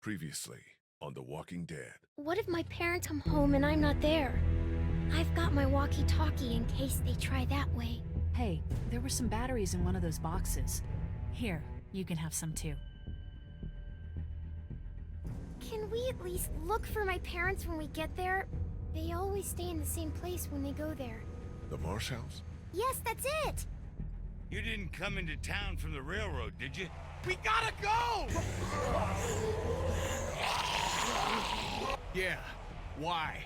Previously on The Walking Dead. What if my parents come home and I'm not there? I've got my walkie-talkie in case they try that way. Hey, there were some batteries in one of those boxes. Here, you can have some too. Can we at least look for my parents when we get there? They always stay in the same place when they go there. The Marsh House? Yes, that's it! You didn't come into town from the railroad, did you? We gotta go! Yeah, why?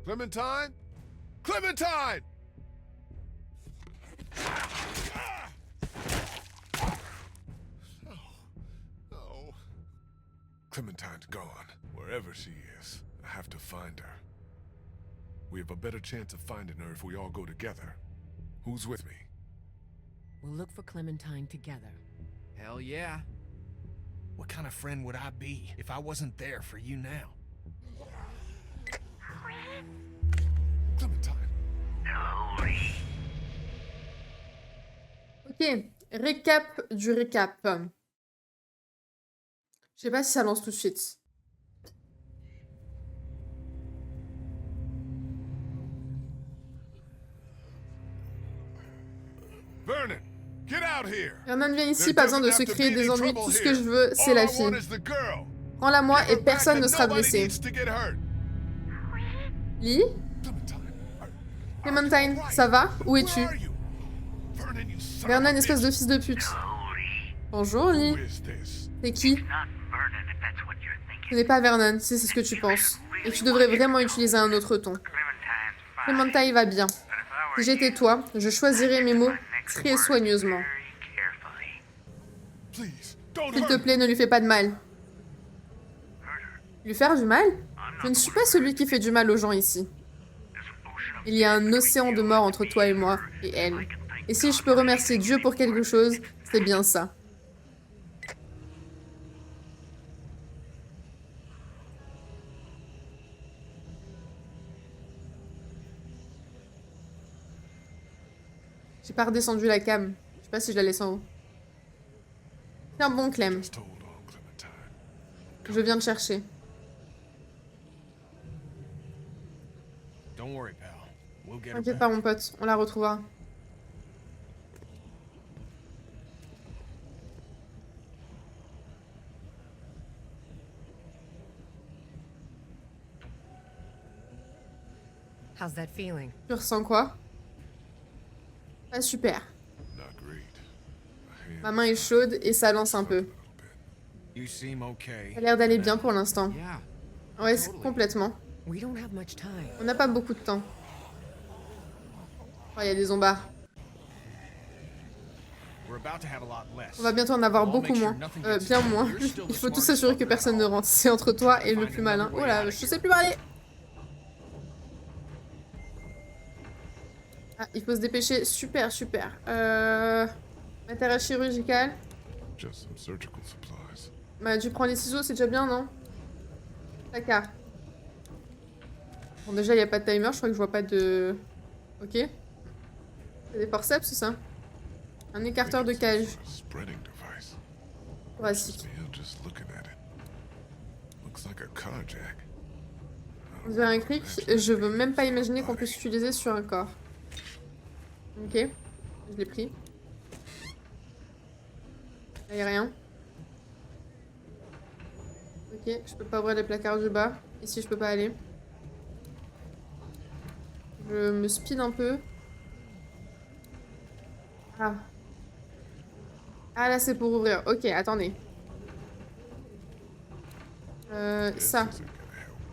Clementine? Clementine! Oh. Clementine's gone. Wherever she is, I have to find her. We have a better chance of finding her if we all go together. Who's with me? We'll look for Clementine together. Hell yeah. What kind of friend would I be if I wasn't there for you now? Clementine. Ok, récap du récap. Je sais pas si ça lance tout de suite. Vernon, get out here. Vernon vient ici, pas besoin de se créer des ennuis. Tout ce que je veux, c'est la fille. Prends-la moi et personne ne sera blessé. Lee? Clementine, ça va? Où es-tu? Vernon, espèce de fils de pute. Bonjour, Lee. C'est qui? Ce n'est pas Vernon, si c'est ce que tu penses. Et tu devrais vraiment utiliser un autre ton. Clementine va bien. Si j'étais toi, je choisirais mes mots très soigneusement. S'il te plaît, ne lui fais pas de mal. Lui faire du mal? Je ne suis pas celui qui fait du mal aux gens ici. Il y a un océan de mort entre toi et moi, et elle. Et si je peux remercier Dieu pour quelque chose, c'est bien ça. J'ai pas redescendu la cam. Je sais pas si je la laisse en haut. Tiens bon, Clem. Je viens te chercher. T'inquiète pas, mon pote. On la retrouvera. How's that feeling? Tu ressens quoi? Pas super. Ma main est chaude et ça lance un peu. You seem okay. Ça a l'air d'aller bien pour l'instant. Yeah. Ouais, complètement. We don't have much time. On n'a pas beaucoup de temps. Oh, il y a des zombards. We're about to have a lot less. On va bientôt en avoir beaucoup moins. Bien moins. Il faut tout s'assurer que personne ne rentre. C'est entre toi et le plus malin. Oh là, je sais plus parler. Ah, il faut se dépêcher. Super, super. Matériel chirurgical. Bah, tu prends les ciseaux, c'est déjà bien, non? Placard. Bon, déjà, il n'y a pas de timer. Je crois que je vois pas de... Ok. C'est des forceps, c'est ça? Un écarteur de cage. Thoracique. On dirait un cric. Je veux même pas imaginer qu'on puisse l'utiliser sur un corps. Ok. Je l'ai pris. Là, y a rien. Ok, je peux pas ouvrir les placards du bas. Ici, je peux pas aller. Je me speed un peu. Ah. Ah, là, c'est pour ouvrir. Ok, attendez. Ça.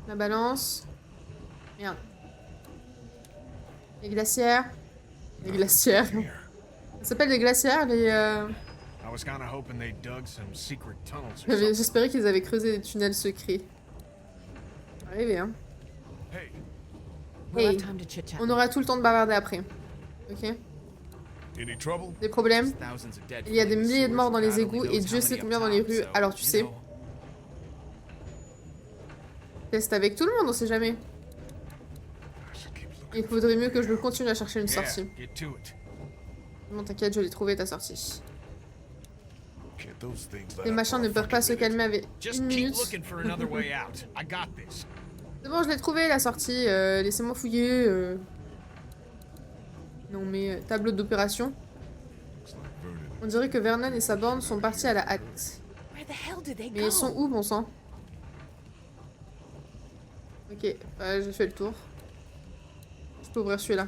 La balance. Merde. Les glacières. Les glacières. Ça s'appelle des glacières, les... J'espérais qu'ils avaient creusé des tunnels secrets. Arrivé, hein. Hey, on aura tout le temps de bavarder après. Ok. Des problèmes? Il y a des milliers de morts dans les égouts et Dieu sait combien dans les rues, alors tu sais. Teste avec tout le monde, on sait jamais. Il faudrait mieux que je continue à chercher une sortie. Bon, t'inquiète, je l'ai trouvé ta sortie. Can't those things let Les up machins for ne a peuvent pas se fucking minute? calmer avec Just une keep minute. looking for another way out. I got this. C'est bon, je l'ai trouvé la sortie. Laissez-moi fouiller. Non mais tableau d'opération. Looks like Vernon. On dirait que Vernon et sa bande sont partis à la hâte. Where the hell did they Mais ils sont où, bon sang? Ok, j'ai fait le tour. Je peux ouvrir celui-là.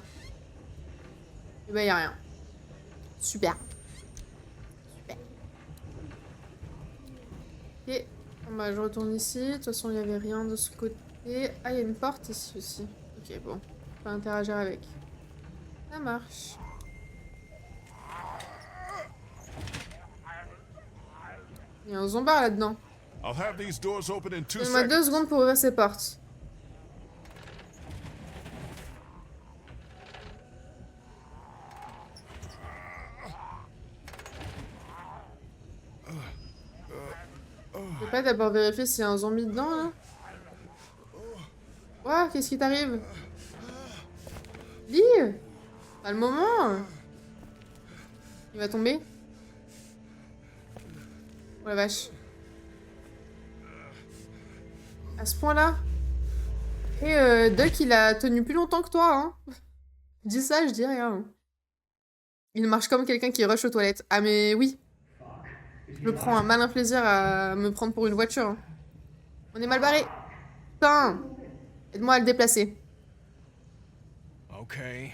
Et bah, y'a rien. Super. Super. Ok, bon, bah, je retourne ici. De toute façon, il n'y avait rien de ce côté. Ah, il y a une porte ici aussi. Ok, bon. On peut interagir avec. Ça marche. Il y a un zombard là-dedans. I'll have these doors open in 2 Donne-moi 2 seconds. secondes pour ouvrir ces portes. Je peux pas d'abord vérifier s'il y a un zombie dedans, là? Ouah, qu'est-ce qui t'arrive? Lis! Pas le moment! Il va tomber? Oh la vache. À ce point-là? Et Duck, il a tenu plus longtemps que toi, hein? Je dis ça, je dis rien. Il marche comme quelqu'un qui rush aux toilettes. Ah mais oui. Je prends un malin plaisir à me prendre pour une voiture. Hein. On est mal barré. Putain! Aide-moi à le déplacer. Okay.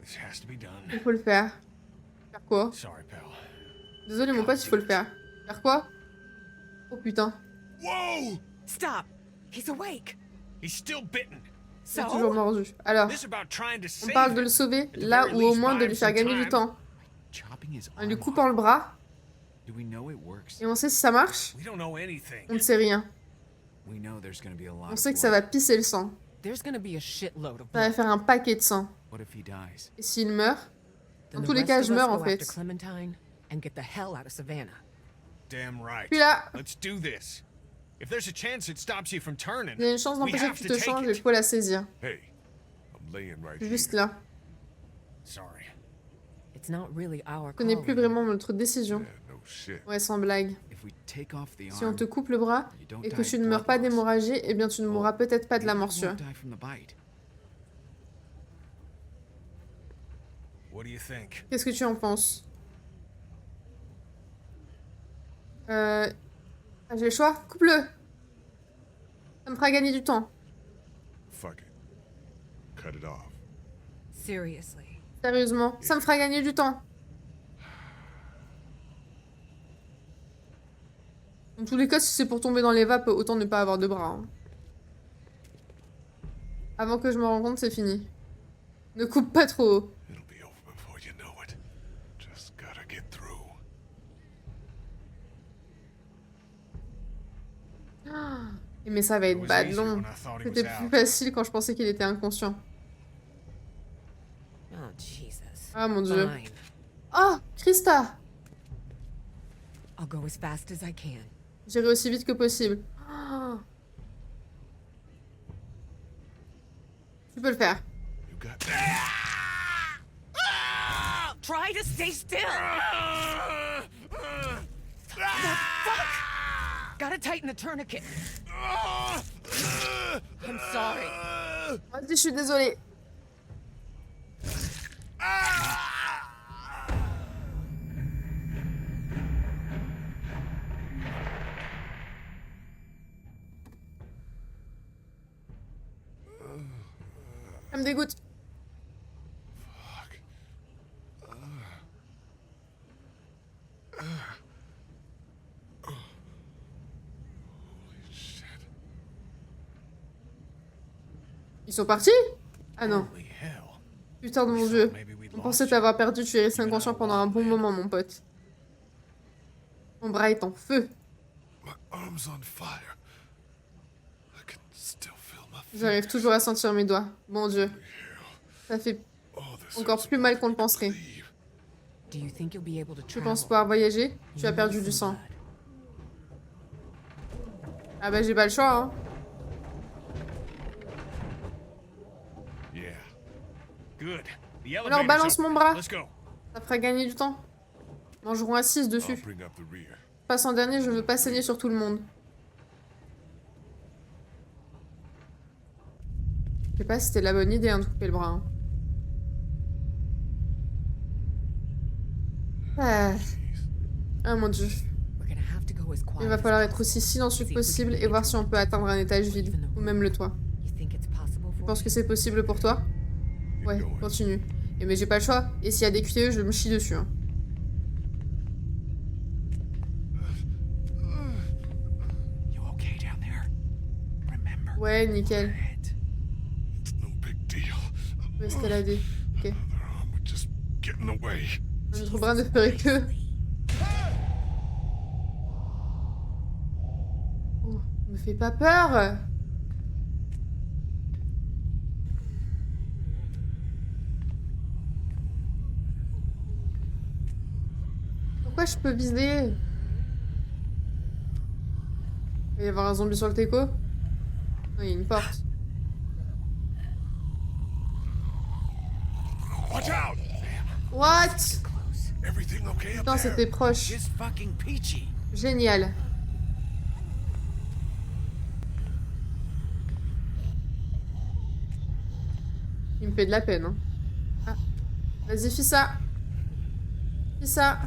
This has to be done. Il faut le faire. Faire quoi? Sorry, pal. Désolé mon pote, il faut le faire. Faire quoi? Oh putain. Whoa! Stop! He's awake! He's still bitten. Il est toujours mordu. Alors, This is about trying to on save parle de him. le sauver, là ou au moins de lui faire gagner du temps. Chopping his En lui arm coupant le bras, off. Do we know it works? et on sait si ça marche. We don't know anything. On ne sait rien. We know there's gonna be a lot On of sait que ça blood. va pisser le sang. There's gonna be a shitload of Ça va blood. faire un paquet de sang. What if he dies? Et s'il meurt? Then Dans the tous les rest cas, of je us meurs go en fait. after Clementine and get the hell out of Savannah. Damn right. Puis là, Let's do this. If there's a chance it stops you from turning, il y a une chance we d'empêcher have que tu to te take changes et il it. faut la saisir. Hey, I'm laying right Juste here. là. Sorry. It's not really our Ce n'est call. plus vraiment notre décision. Yeah, no shit. Ouais, sans blague. If we take off the Si on arm, te coupe le bras you don't et die que tu of ne meurs blood pas loss. d'hémorragie, eh bien tu ne mourras peut-être pas de la Maybe you morsure. won't die from the bite. What do you think? Qu'est-ce que tu en penses? Ah, j'ai le choix? Coupe-le! Ça me fera gagner du temps. Fuck it. Cut it off. Seriously. Sérieusement, ça me fera gagner du temps. Dans tous les cas, si c'est pour tomber dans les vapes, autant ne pas avoir de bras. Hein. Avant que je me rende compte, c'est fini. Ne coupe pas trop haut. It'll be over before you know it. Just gotta get through. Mais ça va It être was bad easier long. when I thought he was C'était plus out. facile quand je pensais qu'il était inconscient. Oh, Jesus. Ah mon dieu. Fine. Oh, Krista! I'll go as fast as I can. J'irai aussi vite que possible. Oh. Tu peux le faire. You got Try to stay still! Gotta tighten the tourniquet. I'm sorry. Vas-y, je suis désolée. Ça me dégoûte. fuck. Holy shit. Ils sont partis? Ah non. Holy hell. Putain de mon dieu. Maybe we'd On lost pensait you. t'avoir perdu, tu es resté inconscient pendant un bon moment, mon pote. Mon bras est en feu. My arm's on fire. I can still feel my feet. J'arrive toujours à sentir mes doigts. Mon dieu. Ça fait Oh, this encore hurts plus more mal than qu'on I le can penserait. believe. Do you think you'll be able to Tu travel? penses pouvoir voyager? Tu as perdu du sang. Ah bah j'ai pas le choix, hein. Yeah. Good. The Alors elevator's balance up. mon bras. Let's go. Ça fera gagner du temps. Mangeront assises I'll dessus. bring up the rear. Passe en dernier, je veux pas saigner sur tout le monde. Je sais pas si c'était la bonne idée hein, de couper le bras. Hein. Ah mon dieu. We're gonna have to go as quiet Il va as falloir être possible. aussi silencieux que possible et voir si on peut atteindre un étage vide. Ou même le toit. You think it's possible Tu for penses you? que c'est possible pour toi? Keep Ouais, going. continue. Et mais j'ai pas le choix. Et s'il y a des QTE, je me chie dessus. Hein. You okay down there? Remember. Ouais, nickel. It. It's no big deal. On peut escalader. Ok. Another arm would just get in the way. Notre bras ne ferait que... Oh, me fais pas peur. Pourquoi je peux viser? Il va y avoir un zombie sur le teco? Non, il y a une porte. Watch out! What? Everything okay up Putain, there? c'était proche. Just fucking peachy. Génial. Il me fait de la peine. Hein. Ah. Vas-y, fais ça. Fais ça.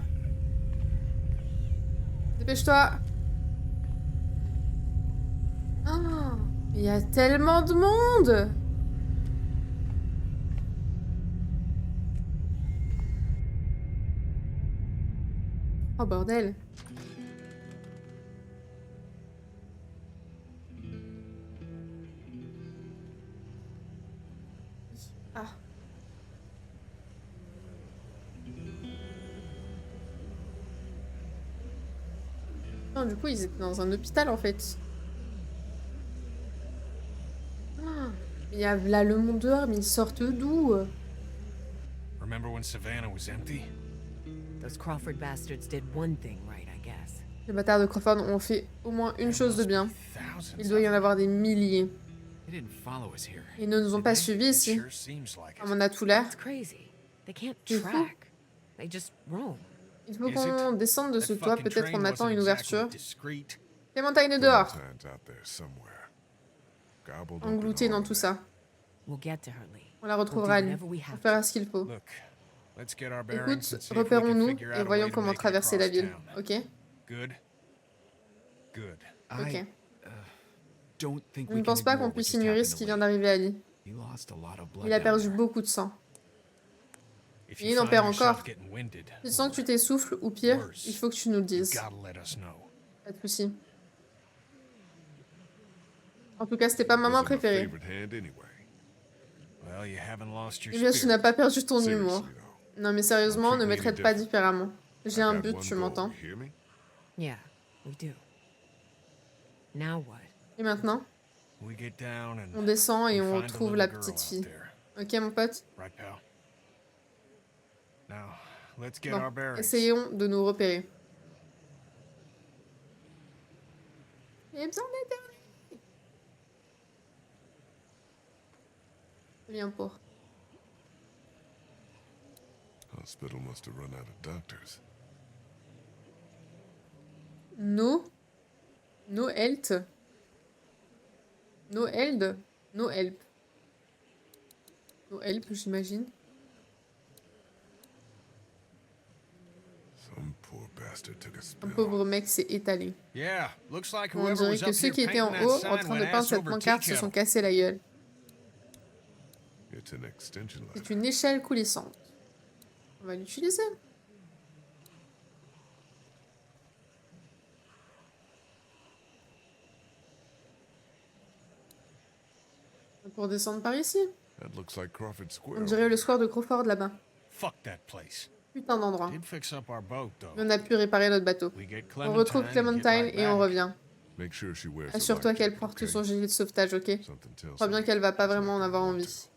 Dépêche-toi. Ah, il y a tellement de monde. Oh bordel. Ah. Non, du coup, ils étaient dans un hôpital en fait. Ah, il y a là le monde dehors, mais ils sortent d'où? Remember when Savannah was empty? Those Crawford bastards did one thing right, I guess. Les bâtards de Crawford ont fait au moins une chose de bien. Thousands Il doit y en avoir des milliers. They didn't follow us here. Ils ne nous ont pas suivis ici. Sure seems like Comme it. on a tout l'air. It's crazy. They can't C'est fou. track. They just roam. Il faut Is qu'on it? descende de ce That toit. fucking Peut-être train qu'on attend wasn't une exactly ouverture. discreet. Clémentine est dehors. Clementine's out there somewhere. Gobbled up in Engloutie dans all tout that. ça. We'll get to her, Lee. On la We'll do retrouvera, Ali. whatever we On have to. fera ce qu'il faut. Look, let's get our bearings Écoute, and see if we can repérons-nous figure out et a voyons way to comment make it traverser la across ville. town. Ok? Good. Good. Ok. Don't think Je we ne can pense pas ignore qu'on what puisse just ignorer happened ce to qui vient Lee. d'arriver à Ali. He lost a lot of blood Il a down perdu there. beaucoup de sang. If Il you en find perd yourself encore. getting winded, Si tu sens que tu t'essouffles, ou pire, il faut que tu nous le you dises. gotta let us know. Pas de soucis. En tout cas, c'était pas ma main Wasn't my préférée. favorite hand anyway. Well, you haven't lost your Eh bien, tu spirit. n'as pas perdu ton Seriously, humour. though. Non, mais sérieusement, ne me Treat me traite pas different. différemment. J'ai I un got but, one tu goal, m'entends? you hear me? Yeah, we do. Now what? Et maintenant, We get down and on descend et we on find a retrouve little la girl petite out fille. there. Ok, mon pote? Right, pal? Now, let's get Bon, our bearings. essayons de nous repérer. J'ai besoin d'être. Viens pour. Hospital must have run out of doctors. No. No health. No held. No help. No help, j'imagine. Some poor bastard took a Un spill. pauvre mec s'est étalé. Yeah, looks like On whoever dirait was que up ceux here qui étaient en painting haut, that en sign train de went peindre ass cette over pancarte, tea se sont kettle. cassés la gueule. It's an extension ladder. C'est une échelle coulissante. On va l'utiliser. Pour descendre par ici. That looks like Crawford Square. On dirait le square de Crawford là-bas. Fuck that place. Putain d'endroit. Did fix up our boat though. Mais on a pu réparer notre bateau. We get On retrouve and get Clementine right et on back. revient. Make sure she wears a Assure-toi life qu'elle jacket, porte okay? son gilet de sauvetage, ok? Something tells Je crois bien me qu'elle va pas she's vraiment en not avoir gonna want envie.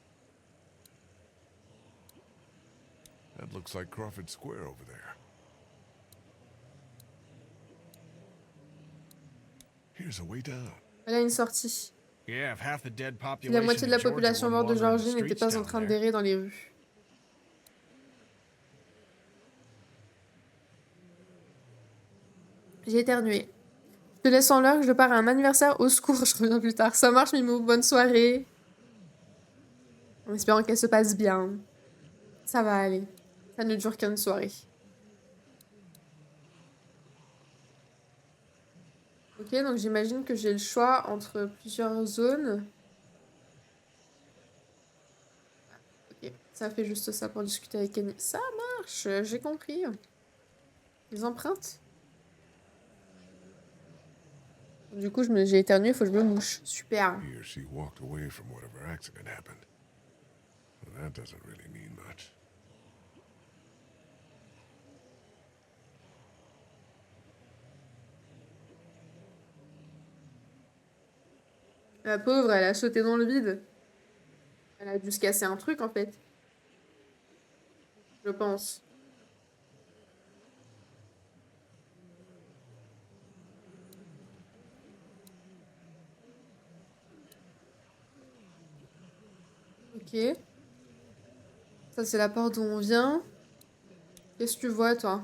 to. That looks like Crawford Square over there. Here's a way down. Elle a une sortie. Yeah, if half the dead Si population la moitié de la of Georgia population wasn't morte de wandering the Georgie n'était streets pas en down train de there. d'errer dans les rues. J'ai éternué. Je te laisse en l'heure, je pars à un anniversaire. Au secours, je reviens plus tard. Ça marche, Mimou. Bonne soirée. En espérant qu'elle se passe bien. Ça va aller. Ça ne dure qu'une soirée. Ok, donc j'imagine que j'ai le choix entre plusieurs zones. Ok, ça fait juste ça pour discuter avec Kenny. Ça marche, j'ai compris. Les empreintes. Du coup, j'ai éternué, il faut que je me mouche. Super. He or she walked away from whatever accident happened. Well, that doesn't really mean much. La pauvre, elle a sauté dans le vide. Elle a dû se casser un truc, en fait. Je pense. Ok. Ça, c'est la porte d'où on vient. Qu'est-ce que tu vois, toi?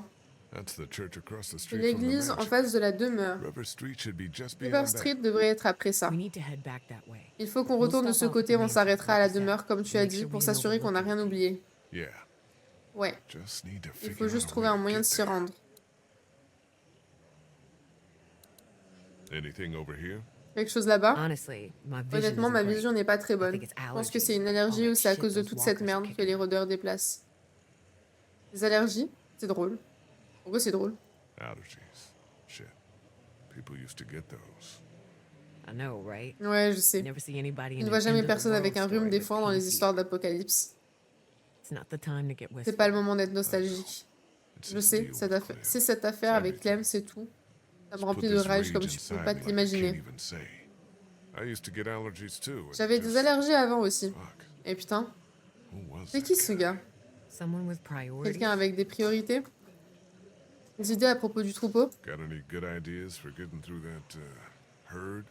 That's the church across the C'est street from the l'église en mansion. face de la demeure. River Street should be just River beyond Street that. devrait être après ça. We need to head back that way. Il faut qu'on retourne de ce côté, on s'arrêtera à la demeure, comme tu as dit, pour s'assurer qu'on n'a rien oublié. Yeah, Ouais, just need to il figure faut juste out a trouver way un to moyen de get s'y there. rendre. Anything over here? Quelque chose là-bas? Honestly, my vision Honnêtement, isn't ma great. vision n'est pas très bonne. think it's Je pense que c'est allergies. une allergie All ou that c'est à shit cause de those toute cette walkers are merde que kicking les up. rôdeurs déplacent. Des allergies? C'est drôle. Pourquoi c'est drôle? Allergies. Shit. People used to get those. I know, right? Ouais, je sais. Never see anybody Je in ne an vois jamais end of the personne world avec un rhume story des with fois dans les pea histoires fever. d'apocalypse. It's not the time to get C'est wistful. pas le moment d'être nostalgique. It's Je this sais, deal cette with affaire, Clem. c'est cette affaire It's avec everything. Clem, c'est tout. Ça me It's remplit put de this rage comme rage tu peux inside pas me like I t'imaginer. can't even say. I used to get allergies too. and J'avais des just- allergies avant aussi. Fuck. Et putain, Who was c'est that qui ce guy? gars? Someone with priorities. Quelqu'un avec des priorités? Des idées à propos du troupeau? Got any good ideas for getting through that herd?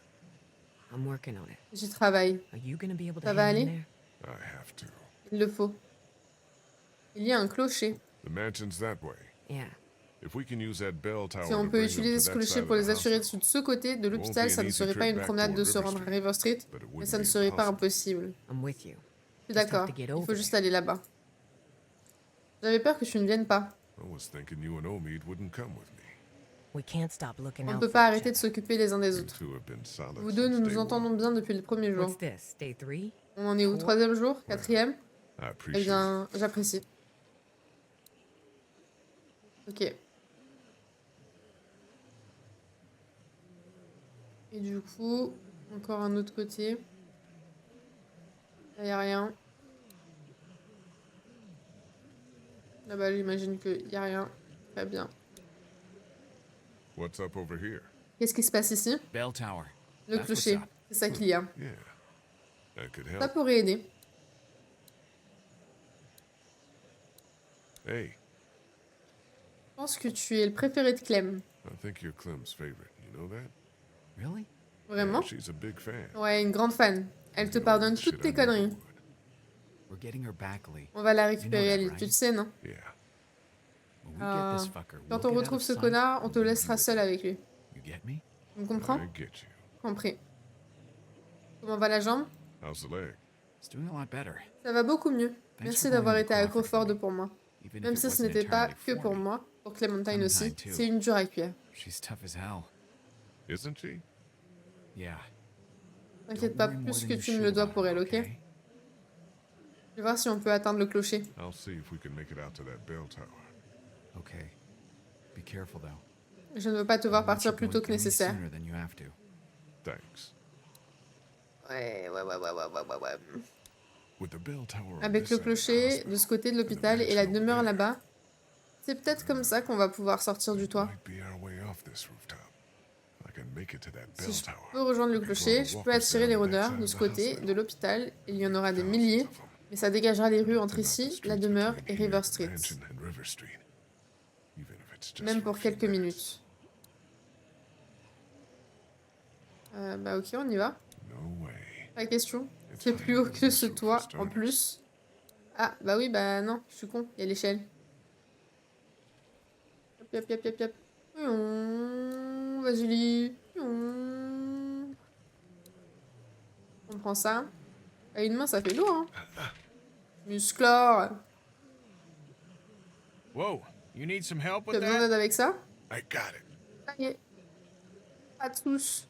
I'm working on it. J'y travaille. Are you gonna be able to Ça va hang in aller? there? I have to. Il le faut. Il y a un clocher. The mansion's that way. Yeah. If we can use that bell tower Si on to peut bring them utiliser to ce that clocher side pour of les the assurer house, de ce côté de l'hôpital, ça ne serait pas une promenade de se rendre à River Street, but it mais wouldn't ça ne be serait pas impossible. impossible. I'm with you. Je suis d'accord. Il faut juste aller là-bas. J'avais peur que tu ne viennes pas. I was thinking you and Omid wouldn't come with me. We can't stop looking On ne out peut for pas each arrêter de other. s'occuper les uns des You autres. two have been solid Vous deux, nous since nous day entendons one. bien depuis le premier jour. What's this? Day 3? On en est au troisième jour? Quatrième? I Eh appreciate it. bien, j'apprécie. Ok. Et du coup, encore un autre côté. Là, y a rien. Là-bas, j'imagine qu'il y a rien. Très bien. What's up over here? Qu'est-ce qui se passe ici? Bell tower. Le That's what's clocher. up. C'est ça qu'il y a. Yeah, that could Ça help. pourrait aider. Hey, Je pense que tu es le préféré de Clem. I think you're Clem's favorite. You know that? Really? Vraiment? Yeah, she's a big fan. Ouais, une grande fan. Elle te pardonne toutes tes conneries. We're getting her back, Lee. On va la récupérer, You know Ali. that, Tu le right? sais, non? Yeah, When we Ah. get this fucker, we'll Quand get on out retrouve of ce sight. connard, on te laissera seul avec lui. You get me? Tu me comprends? I get you. Compris. Comment va la jambe? How's the leg? It's doing a lot better. Ça va beaucoup mieux. Thanks Merci for d'avoir going été to à Crawford Croford for me. pour moi. Even Même if si it ce wasn't n'était pas entirely que for pour me. moi, pour Clémentine aussi. Clementine, too. C'est une dure à cuire. She's tough as hell. Isn't she? Yeah. T'inquiète Don't pas worry more plus than que you tu ne should le dois about pour her, elle, ok? Je vais voir si on peut atteindre le clocher. I'll see if we can make it out to that bell tower. Okay. Be careful though. Je ne veux pas te voir I want partir you plus going tôt que any nécessaire. sooner than you have to. Thanks. Ouais. With the bell tower on Avec this le side of the clocher hospital, de ce côté de and the l'hôpital et la mansion over demeure there, là-bas, c'est peut-être comme ça qu'on va pouvoir sortir du toit. might be our way off this rooftop. I can make it to that Si bell je tower. peux rejoindre le clocher, je peux attirer les rôdeurs de ce côté de l'hôpital. Il y en aura des milliers, mais ça dégagera les rues entre ici, la demeure et River Street. Même pour quelques minutes. Bah ok, on y va. No way. Pas question. C'est plus haut que ce toit, en plus. Ah, bah oui, bah non, je suis con, il y a l'échelle. Hop, hop, hop, hop, hop. vas-y, lis. On prend ça. À une main, ça fait lourd, hein. Musclor. Whoa, you need some help Tu as with besoin that? d'aide avec ça? I got it. Ça y est. Pas de soucis.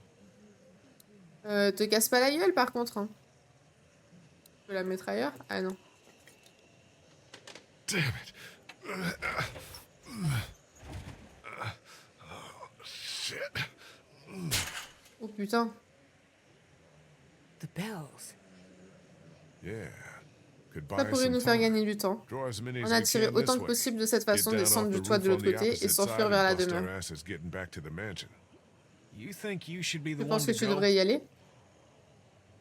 Te casse pas la gueule, par contre. Hein. Tu peux la mettre ailleurs? Ah non. Damn it. Shit. Oh putain. The bells. Yeah. Could buy Ça us pourrait some nous faire time. gagner du temps. Draw as many On as a we tiré can autant this que way. possible de cette Get façon, down descendre off du the toit roof de on l'autre the côté et opposite s'enfuir side vers la and bust our demeure. asses getting back to the mansion. You think you should be the Je one pense que to tu go? devrais y aller.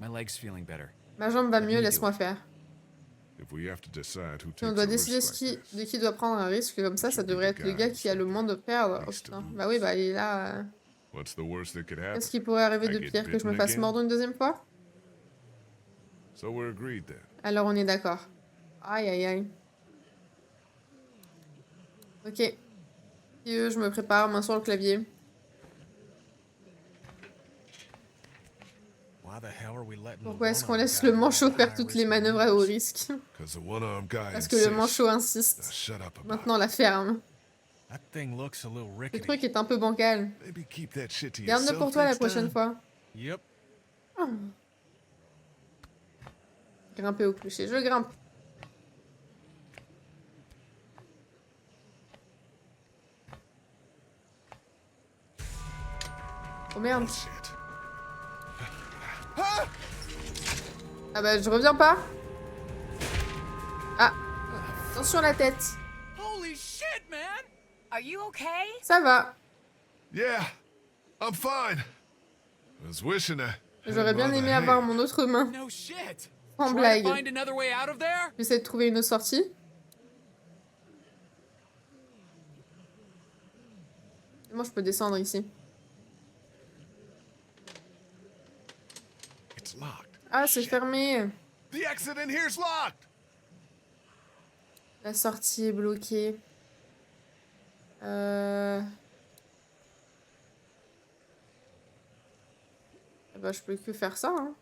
My leg's feeling better. Ma jambe va Let mieux, me do laisse-moi it. faire. If we have to decide who Si on takes doit a décider risk like this, de qui doit prendre un risque comme ça Should be devrait the être le guy gars who's qui a le moins de perdre. Oh least to putain. lose. Bah oui, bah il est là. what's the worst that could happen? Qu'est-ce qui pourrait arriver I de get pire? Que je me bitten fasse again? mordre une deuxième fois? So we're agreed then. Alors on est d'accord. Aïe aïe aïe. Ok. Et je me prépare, main sur le clavier. Why the hell are we letting the Pourquoi est-ce qu'on one-armed laisse guy le do all manchot the faire high toutes les risk manœuvres à haut moves? risque? 'Cause the one-armed guy Parce que le insists. manchot Now insiste. shut up about it. Maintenant la ferme. That thing looks a little Le rickety. truc est un peu bancal. Maybe keep that shit to Garde-le yourself pour toi la next prochaine time. fois. Yep. Grimper au clocher, je grimpe. Oh merde. Bullshit. Ah bah je reviens pas. Ah. Attention la tête. Holy shit, man! Are you okay? Ça va. Yeah, I'm fine. I was wishing I had J'aurais bien my aimé other avoir hand. mon autre main. No shit. Sans Try to blague. find another way out of there? J'essaie de trouver une autre sortie. Moi je peux descendre ici. It's locked. Ah c'est fermé. The exit in here's locked. La sortie est bloquée. Ah bah je peux que faire ça hein.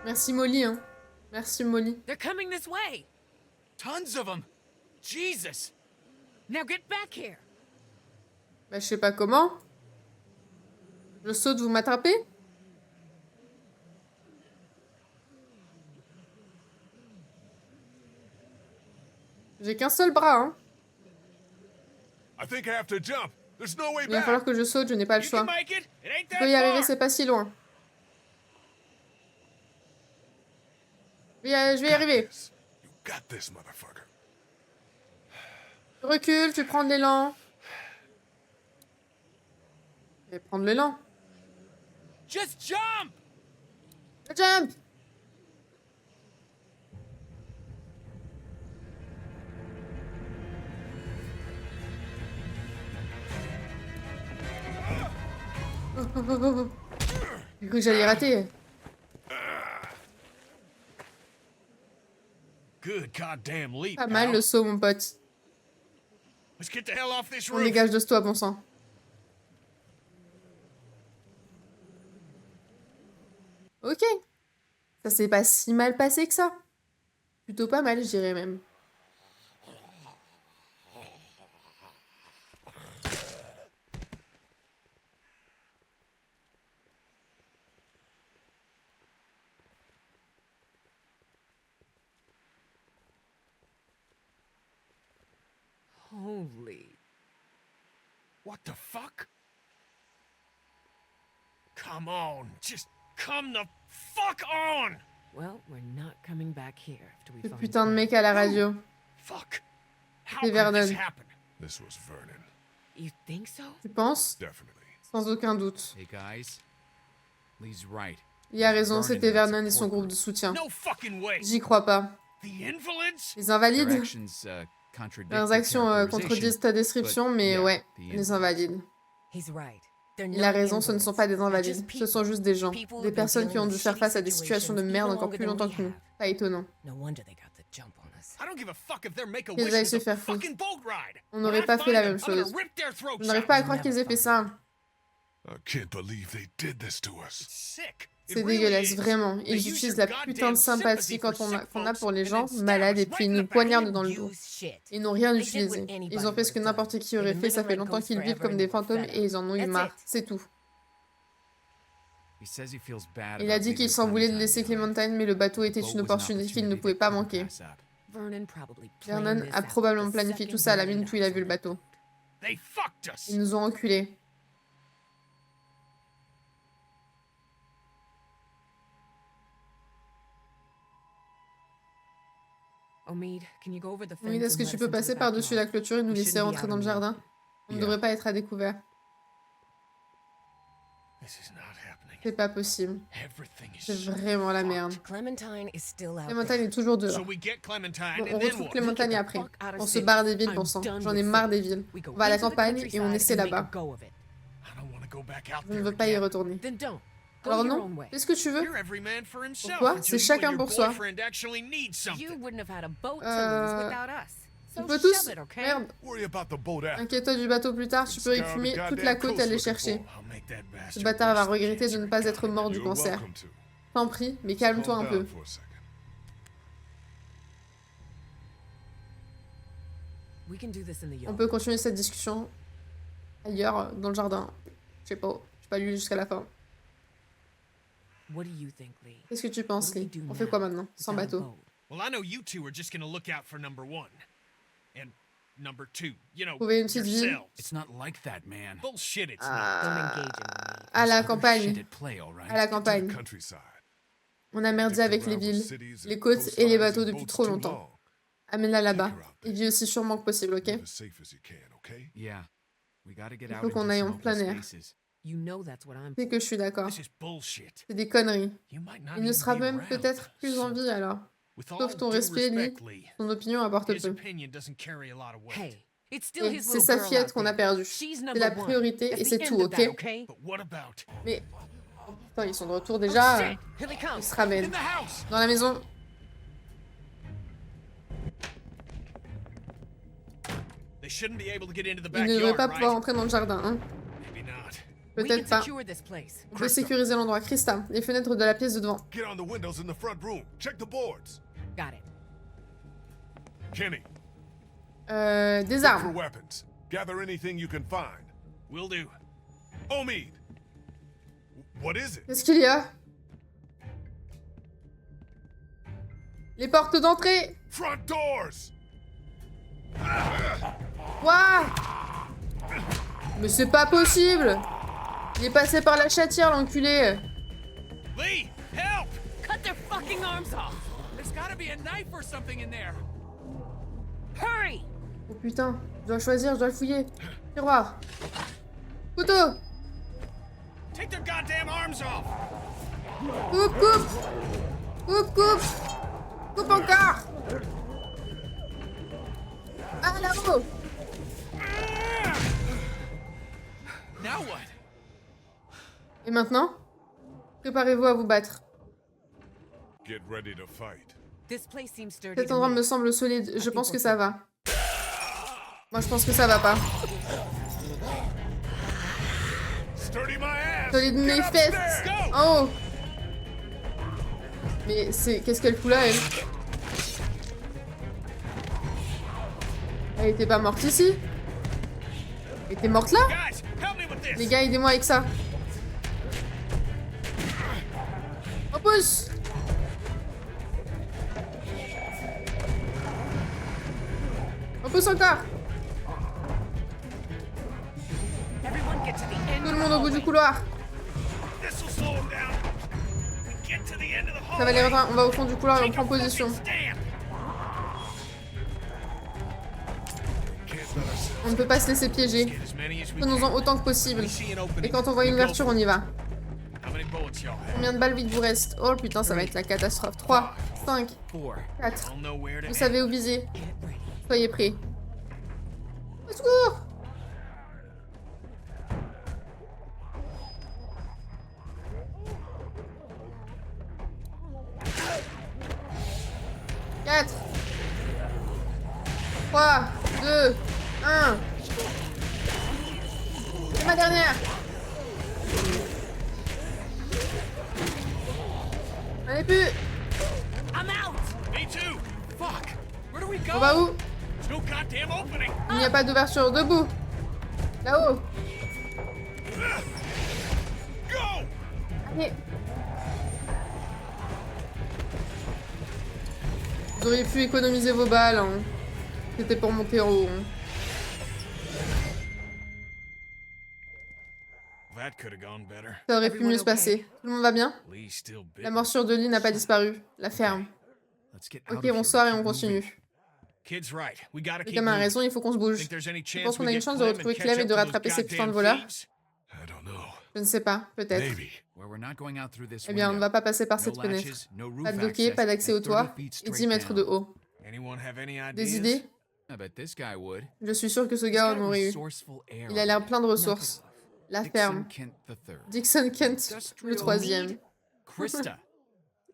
Merci Molly hein. Merci Molly. They're coming this way. Tons of them. Jesus. Now get back here. Bah je sais pas comment. Je saute, vous m'attrapez? J'ai qu'un seul bras hein. I think I have to jump. There's no way Il va back. falloir que je saute, je n'ai pas le You choix. can make it. It ain't Je that peux y arriver, far. c'est pas si loin. Je vais y arriver. This. You got this, motherfucker. Je recule, tu prends de l'élan. Je vais prendre l'élan. Just jump. Jump! J'ai cru que j'allais rater. Good goddamn leap. Pas mal pal. le saut, mon pote. Let's get the hell off this On roof. dégage de toi, bon sang. Ok. Ça s'est pas si mal passé que ça. Plutôt pas mal, je dirais même. Holy. What the fuck? Come on, just come the fuck on! Well, we're not coming back here after we Ce find putain de Frank. mec à la radio. Fuck. How C'est could this Vernon. happen? This was Vernon. You think so? Tu penses? Definitely. Sans aucun doute. Hey guys, Lee's right. Il a raison, c'était Vernon et son groupe de soutien. No fucking way. J'y crois pas. The invalids? Les Their invalides. actions contradict Leurs your actions characterization, contredisent ta description, but mais yeah, ouais, the les invalides. He's right. They're Il a not raison, ce ne sont pas des invalids. invalides, ce sont juste des gens, des personnes qui ont dû faire face à des situations de merde encore plus longtemps que nous. Pas étonnant. No wonder they got the jump on us. I don't give a fuck if their make a Qu'ils wish aillent is se a faire foutre. fucking boat ride. On n'aurait pas fait la même chose. Je n'arrive pas à croire qu'ils aient fait ça. I can't believe they did this to us. Sick. C'est dégueulasse, vraiment. Ils utilisent la putain de sympathie qu'on a pour les gens malades et puis ils nous poignardent dans le dos. Ils n'ont rien utilisé. Ils ont fait ce que n'importe qui aurait fait, ça fait longtemps qu'ils vivent comme des fantômes et ils en ont eu marre. C'est tout. He says he feels bad Il a about dit qu'il leaving s'en voulait de Clementine laisser behind. Clémentine, mais le bateau était Boat une was an opportunité qu'il ne opportunity pouvait they pas couldn't manquer. pass up. Vernon a probablement planifié tout ça à la minute où il a vu le bateau. They fucked us. Ils nous ont enculés. Omid, Oui, est-ce que tu peux passer par-dessus la clôture et nous laisser rentrer dans le jardin? On ne devrait pas être à découvert. This is not happening. C'est pas possible. Everything is C'est vraiment la merde. Clementine is still out Clémentine there. est toujours dehors. So we get Clementine Bon, and on then retrouve what? Clémentine après. On se barre des villes, bon sang. J'en ai marre des villes. On va à la campagne et on essaie là-bas. I don't want to go back out Je ne there veux pas y again. retourner. Then don't. Alors non, fais ce que tu veux. You're every man for himself Pourquoi? until C'est you chacun and your pour soi. boyfriend actually need something. wouldn't have had a boat On peut tous. Merde. Worry about the boat after. Inquiète-toi du bateau plus tard, tu peux écumer toute la côte et aller chercher. I'll make that Ce bastard bâtard va waste regretter de cancer. ne pas être mort du You're cancer. welcome to. T'en prie, mais calme-toi un Calm peu. down for a second. On peut continuer cette discussion ailleurs, dans le jardin. Je sais pas, j'ai pas lu jusqu'à la fin. Qu'est-ce que tu penses, Lee? On fait quoi maintenant? Sans bateau. Well, I know you two are just gonna look out for number one. And number two, you know, Trouver une petite ville. yourselves. It's not like that, man. Bullshit, it's not. À la There's other campagne. shit at play, all right? À la The campagne. countryside. On a merdé avec les villes, les côtes et les bateaux depuis trop longtemps. Amène-la là-bas. Et vis aussi sûrement que possible, ok? Live as safe as you can, okay? Yeah. We gotta get Il out faut qu'on into aille some en plein open air. spaces. C'est que je suis d'accord. This is bullshit. C'est des conneries. You might not Il ne even sera be même around. peut-être plus en So, vie alors. with all Sauf ton due respect, Lee, respect, Lee, ton opinion apporte his peu. opinion doesn't carry a lot of weight. Et c'est sa fillette qu'on a perdue. C'est la priorité et c'est tout, ok? But what about Mais... Oh, putain, ils sont de retour déjà. Ils se ramènent. in the house? Dans la maison. They shouldn't be able to get into the Ils ne devraient backyard, pas right? pouvoir entrer dans le jardin, hein? Maybe not. Peut-être pas. On peut sécuriser l'endroit. Krista, les fenêtres de la pièce de devant. Get on the windows in the front room. Check the boards. Kenny, Des look for armes. weapons. Gather anything you can find. Will do. Omid! What is it? Qu'est-ce qu'il y a? Les portes d'entrée. Front doors! Quoi? Mais c'est pas possible. Il est passé par la chatière, l'enculé. Lee, help! There's gotta be a knife or something in there. Oh putain, je dois choisir, je dois le fouiller. Tiroir. Couteau. Take their goddamn arms off! Coupe, coupe. Coupe, coupe. Coupe encore. Ah, là-haut. Now what? Et maintenant? Préparez-vous à vous battre. Get ready to fight. Cet endroit me semble solide. Je pense que ça va. Moi, je pense que ça va pas. Sturdy my ass! Solide mes Get up, fesses. there! En haut. Mais c'est... Qu'est-ce qu'elle fout là, elle? Elle était pas morte ici? Elle était morte là? Guys, help me with this! Les gars, aidez-moi avec ça. On pousse. On pousse encore. Tout le monde au bout du couloir. This'll slow him down. We get to the end of the Ça va les hallway. rejoindre. On va au fond du couloir et on prend position. Stand. Can't let us On ne peut pas se laisser piéger. Get as many as we Prenons-en can. autant que possible. We see an opening. Et quand on voit we une go ouverture, for on y va. it. How many bullets y'all have? Combien de balles vides vous reste? Oh putain, ça va être la catastrophe. 3, 5, 4. 4. I'll know where to Vous savez où viser. Get ready. Soyez prêts. Au secours! Quatre. 3, 2, 1. C'est ma dernière. Allez plus. I'm out! Me too! Fuck! Where do we go? On va où? No goddamn opening! Il n'y a pas d'ouverture. Debout. Là-haut. Go! Allez. Vous auriez pu économiser vos balles. Hein. C'était pour monter en haut. Hein. That could have gone better. Ça aurait pu mieux se passer. Tout le monde va bien? Lee's still big. La morsure de Lee n'a pas disparu. La ferme. Let's get out Ok, of on here. sort et on Keep continue. moving. Kid's right. We gotta Le keep gamin a moving. raison, il faut qu'on se bouge. Think there's any Je chance pense qu'on we a une get chance de Clem retrouver and Clem catch et up de to those rattraper ces putains de goddamn voleurs. thieves? I don't know. Je ne sais pas, peut-être. Maybe. Well, we're not going out through this Eh bien, on ne va window. pas passer par No cette fenêtre. latches, no roof Pas de docker, access, pas d'accès and au toit 30 feet et straight 10 mètres de down. haut. Anyone have any ideas? Des idées? I bet this guy would. Je suis sûr que ce He's gars got en aurait eu. resourceful air Il a l'air about plein de him. ressources. La ferme. Dixon Kent III. Dixon Kent, le Industrial troisième. need. Krista.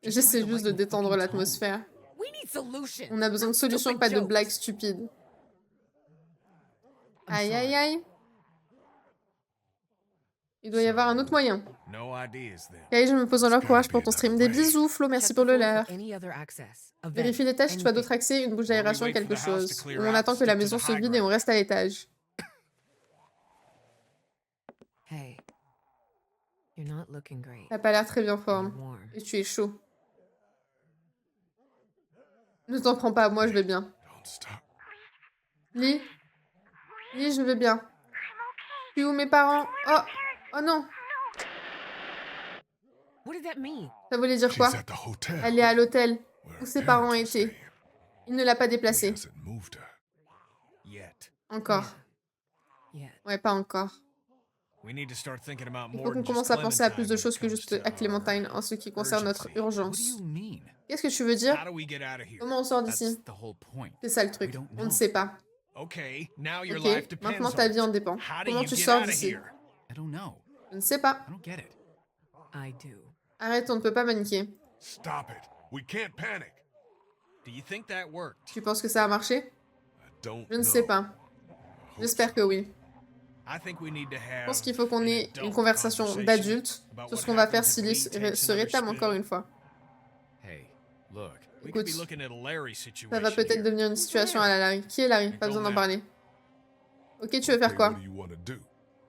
J'essaie juste de détendre l'atmosphère. We need solutions. On a besoin de solutions, pas de blagues stupides. Aïe aïe aïe. Il doit y avoir un autre moyen. No ideas then. Kay, je me pose dans leur courage pour ton stream. Des bisous, Flo, merci pour le leur. Any other access. A vent, Vérifie l'étage si tu as anything. d'autres accès, une bouche d'aération, quelque chose. Ou on attend que la maison se vide et on reste à l'étage. Hey, you're not looking great. T'as pas l'air très bien en You're forme. warm. Et tu es chaud. Ne t'en prends pas, moi je vais bien. Don't stop. Lee Lee, je vais bien. Tu es où mes parents? Oh Oh non. What did that mean? Ça voulait dire quoi? She's at the hotel. Elle est à l'hôtel where où her ses parents parents are étaient. staying. Il ne l'a pas He déplacée. hasn't moved her. Yet. Encore. Yeah. Ouais, pas encore. We need to start thinking about Il more faut qu'on than just commence à penser à plus de Clementine choses que when it juste comes à to Clémentine en ce qui concerne notre urgency. What do urgence. you mean? Qu'est-ce que tu veux dire? How do we get out of here? Comment on sort d'ici? That's the whole point. C'est ça le truc. We don't On ne know. sait pas. Okay, now your Ok, life depends maintenant on ta it. vie en dépend. How do Comment you tu get sors out of d'ici? here? I don't know. Je ne sais pas. I don't get it. I do. Arrête, on ne peut pas paniquer. Stop it. We can't panic. Do you think that worked? Tu penses que ça a marché? I don't Je ne know. sais pas. J'espère que oui. I think we need to have Je pense qu'il faut qu'on ait an une adult conversation conversation d'adultes about sur what ce qu'on va faire happens si if Lee Lee takes se another rétame spill. encore une fois. Hey, look. We could be Écoute, looking at a Larry situation ça va peut-être here. devenir une situation à la Larry. Qui est Larry? Pas besoin d'en parler. Ok, tu veux faire Okay, quoi? what do you want to do?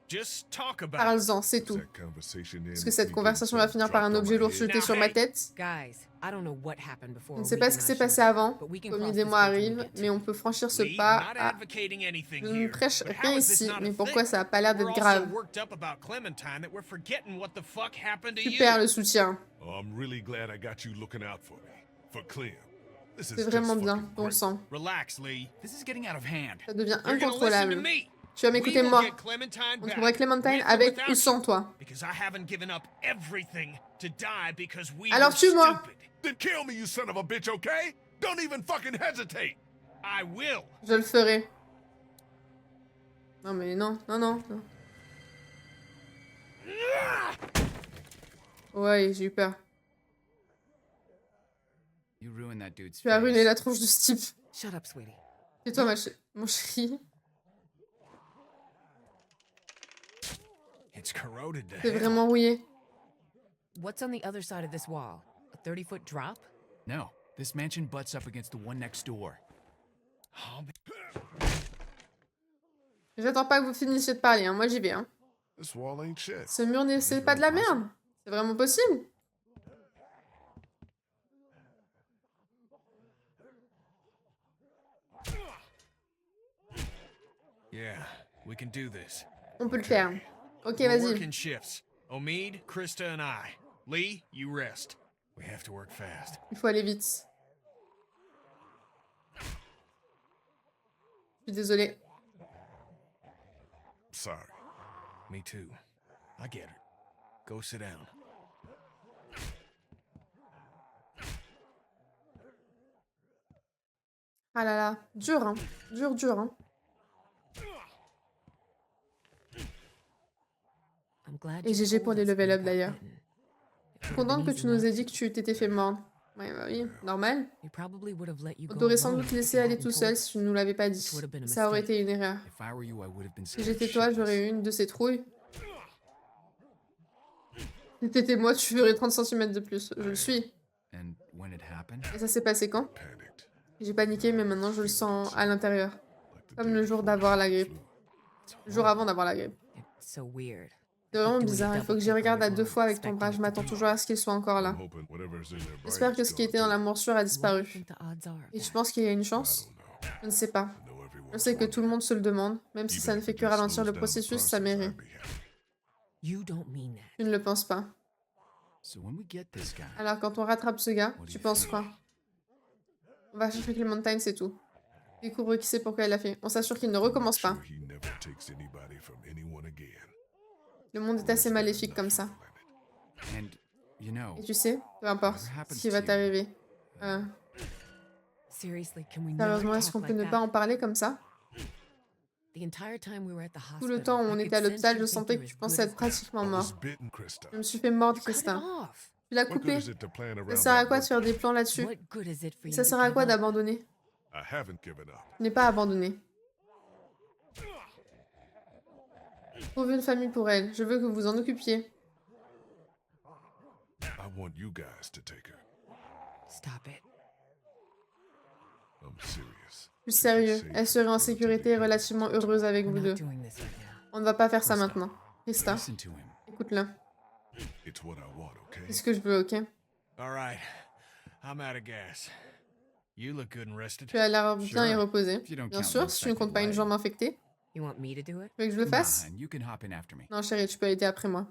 Just talk about it. Parle-en, c'est tout. Est-ce que cette conversation va finir par un objet lourd jeté sur ma tête? Guys, I don't know what happened before. Je ne sais pas ce qui s'est passé avant. but we can Covid cross et this moi bridge when we arrivent, get to mais it. on peut franchir ce Lee, pas not à... advocating anything Je ne here, prêche but rien how is this ici, not a mais pourquoi thing? ça a pas l'air We're d'être all so grave? worked up about Clementine that we're forgetting what the fuck happened to you. Super le soutien. Oh, I'm really glad I got you looking out for me. For Clem. This is C'est vraiment just bien, fucking bon great. sang. Relax, Lee. This is getting out of hand. Ça devient You're gonna listen to incontrôlable. me. Tu vas We m'écouter will moi. get Clementine On back, trouverait Clémentine with or avec without ou sans you, toi. because I haven't given up everything to die because we Alors were tue-moi. stupid. Then kill me, you son of a bitch, okay? Don't even fucking hesitate. I will. Je le ferai. Non mais non, non, non. non. Ouais, j'ai eu peur. You ruined that dude's Tu as face. ruiné la tronche de ce type. Shut up, sweetie. Et toi, mon chéri, It's corroded to c'est hell. vraiment rouillé. What's on the other side of this wall? A 30-foot drop? No, this mansion butts up against the one next door. Oh, J'attends pas que vous finissiez de parler, hein. Moi j'y vais. Hein. This wall ain't shit. Ce mur, c'est pas de la merde. C'est vraiment possible. yeah, we can do this. On peut le faire. Ok, We'll vas-y. work in shifts. Omid, Krista, and I. Lee, you rest. We have to work fast. Il faut aller vite. Je suis désolée. Sorry. Me too. I get it. Go sit down. Ah là là, dur, hein. Dur, dur, hein. I'm glad Et you GG told pour les us level you up got d'ailleurs. bitten. Je suis contente que tu nous aies dit que tu t'étais fait mordre. Ouais, bah oui, normal. We probably would have let you On go t'aurait sans alone doute if laissé you aller hadn't tout told seul us. si tu ne nous l'avais pas dit. Which would have been a Ça aurait mistake. été une erreur. If I were you, I would have been Si scared j'étais toi, shitless. j'aurais eu une de ces trouilles. Si t'étais moi, tu ferais 30 cm de plus. Je le suis. And when it happened, Et ça s'est passé quand? Panicked. J'ai paniqué, mais maintenant je le sens à l'intérieur. Like the Comme day le jour before d'avoir the la grippe. flu. Le jour avant d'avoir la grippe. It's so weird. C'est vraiment bizarre. Il faut que j'y regarde à 2 fois avec ton bras. Je m'attends toujours à ce qu'il soit encore là. I'm hoping whatever's in their brain J'espère que is ce qui gone était dans la too. morsure a What do you disparu. think the odds are? Et tu penses qu'il y a une I chance? don't know. Je ne sais pas. I know Je everyone's sais que tout le wondering. monde se le demande. Même si Even ça ne if fait it que just ralentir slows le down the processus, ça process, m'irait. I'd be happy. You don't mean that. Tu ne le penses pas. so when we get this guy, Alors quand on rattrape ce gars, What do tu you penses think? quoi? On va chercher Clémentine, c'est tout. Découvre qui c'est, pourquoi elle l'a fait. On s'assure qu'il ne recommence pas. Sure he never takes anybody from anyone again. Le monde est assez maléfique comme ça. and you know, Et tu sais, peu importe ce qui va t'arriver. Seriously, can we not Sérieusement, est-ce talk qu'on peut like ne that? pas en parler comme ça? The entire time we were at the Tout le hospital, temps où on I était could à sense l'hôpital, you je think sentais you're que tu as pensais good être as pratiquement I mort. was bitten, Krista. Je me suis fait mordre, that. Cut it Christin. off. Tu l'as What good coupé. is it to plan Ça around sert à that quoi de work? faire des plans là-dessus? What good is it for you Ça to sert à give quoi up? d'abandonner? I haven't given up. Je n'ai pas abandonné. Trouve une famille pour elle. Je veux que vous vous en occupiez. I want you guys to take her. Stop it. I'm serious. Je suis sérieux. Elle serait en sécurité et relativement heureuse avec We're vous not deux. doing this right now. On ne va pas faire ça maintenant. Krista, listen to him. écoute-le. It's what I want, okay? C'est ce que je veux, ok? All right. I'm out of gas. You look good and rested. Tu as l'air bien et Sure. reposé. If you don't Bien count sûr, one si tu ne comptes second pas une leg. jambe infectée. You want me to do it? Tu veux que je le Nah, fasse? and you can hop in after me. Non, chérie, tu peux aider après moi.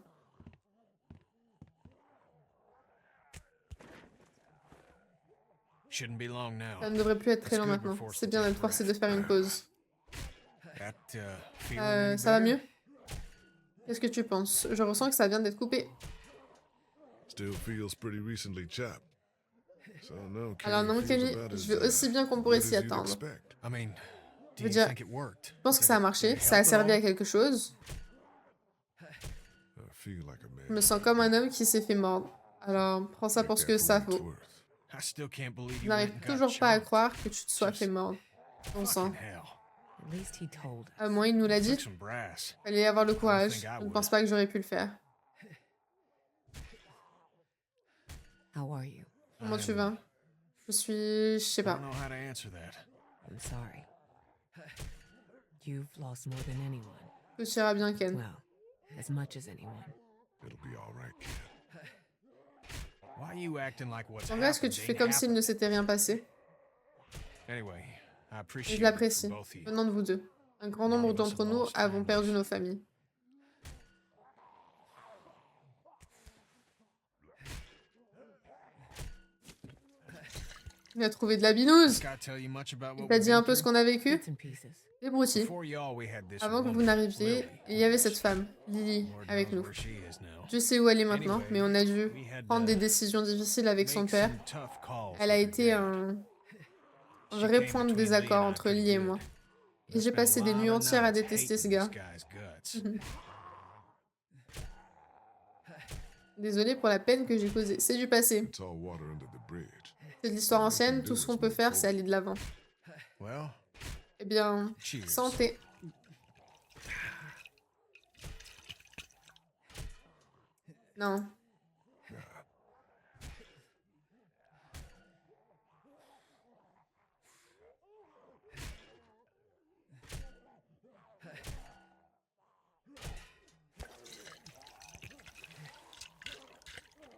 Shouldn't be long now. Ça ne devrait plus être très long maintenant. C'est bien d'être forcé de faire une pause. That, feeling any Ça va better? mieux? Qu'est-ce que tu penses? Je ressens que ça vient d'être coupé. Still feels pretty recently chopped. So no, Alors non, Kenny, je veux aussi bien qu'on pourrait s'y attendre. I mean, veux do you dire, think it worked? Je pense que Did ça a it marché, help ça a at servi all? à quelque chose. I feel like a Je me man. sens comme un homme qui s'est fait mordre. Alors, prends ça pour ce que ça vaut. I still can't believe Je you n'arrive went and got toujours pas à chopped. croire que tu te sois fait mordre. Bon sang. Fucking hell. At least he told us. À moins, il nous l'a dit. Took some brass. Fallait avoir le courage. think I Je ne would. pense pas que j'aurais pu le faire. How are you? Comment tu vas? Je sais I pas. don't know how to answer that. I'm sorry. You've lost more than anyone. Tout ira bien, Ken. Well, as much as anyone. It'll be all right, kid. Why are you acting like what's En vrai, est-ce que happened tu fais ain't comme s'il happened? ne s'était rien passé? Anyway, I Et appreciate je it l'apprécie. from both of you. Venant de vous deux. Un grand nombre d'entre nous avons perdu nos familles. Il a trouvé de la binouse. Gotta tell you much about Il what t'a we've dit un been peu ce qu'on a vécu? Bits and pieces. Les broutilles. Before y'all, we had this Avant que vous woman, n'arriviez, Lily, il y avait with cette us. femme, Lily, Lord avec knows nous. where she is now. Je sais où elle est maintenant, mais on a dû We had prendre des to décisions difficiles avec son make père. some tough calls Elle a with her été dad. un She vrai came point de between Lee désaccord and I entre pretty Lee et good. moi. I Et j'ai spent passé a des lot nuits of entières à nights détester ce hating gars. this guy's guts. Désolée pour la peine que j'ai causée. C'est du passé. It's all water under the bridge. C'est de l'histoire ancienne. Tout ce qu'on peut faire, c'est aller de l'avant. Well, Eh bien, cheers. santé. Non.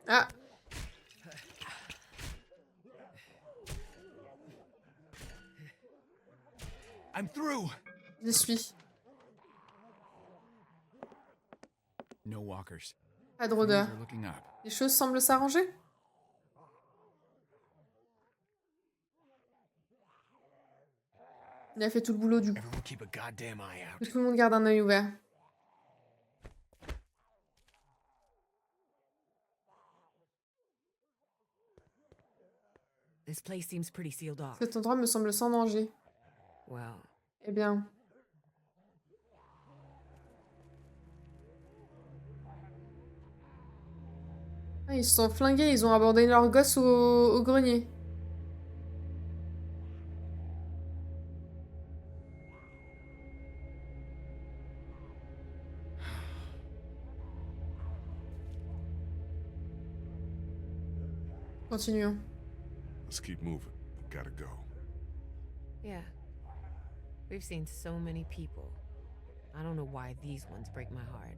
Ah. I'm through. J'y suis. No walkers. Pas de Things rôdeur. are looking up. Les choses semblent s'arranger. Il a fait tout le boulot du coup. Everyone keep a goddamn eye out. Que tout le monde garde un œil ouvert. This This place seems pretty sealed off. Cet endroit me semble sans danger. Well, Eh bien... Ah, ils se sont flingués, ils ont abandonné leur gosse au grenier. Continuons. Let's keep moving. Gotta go. yeah. We've seen so many people. I don't know why these ones break my heart.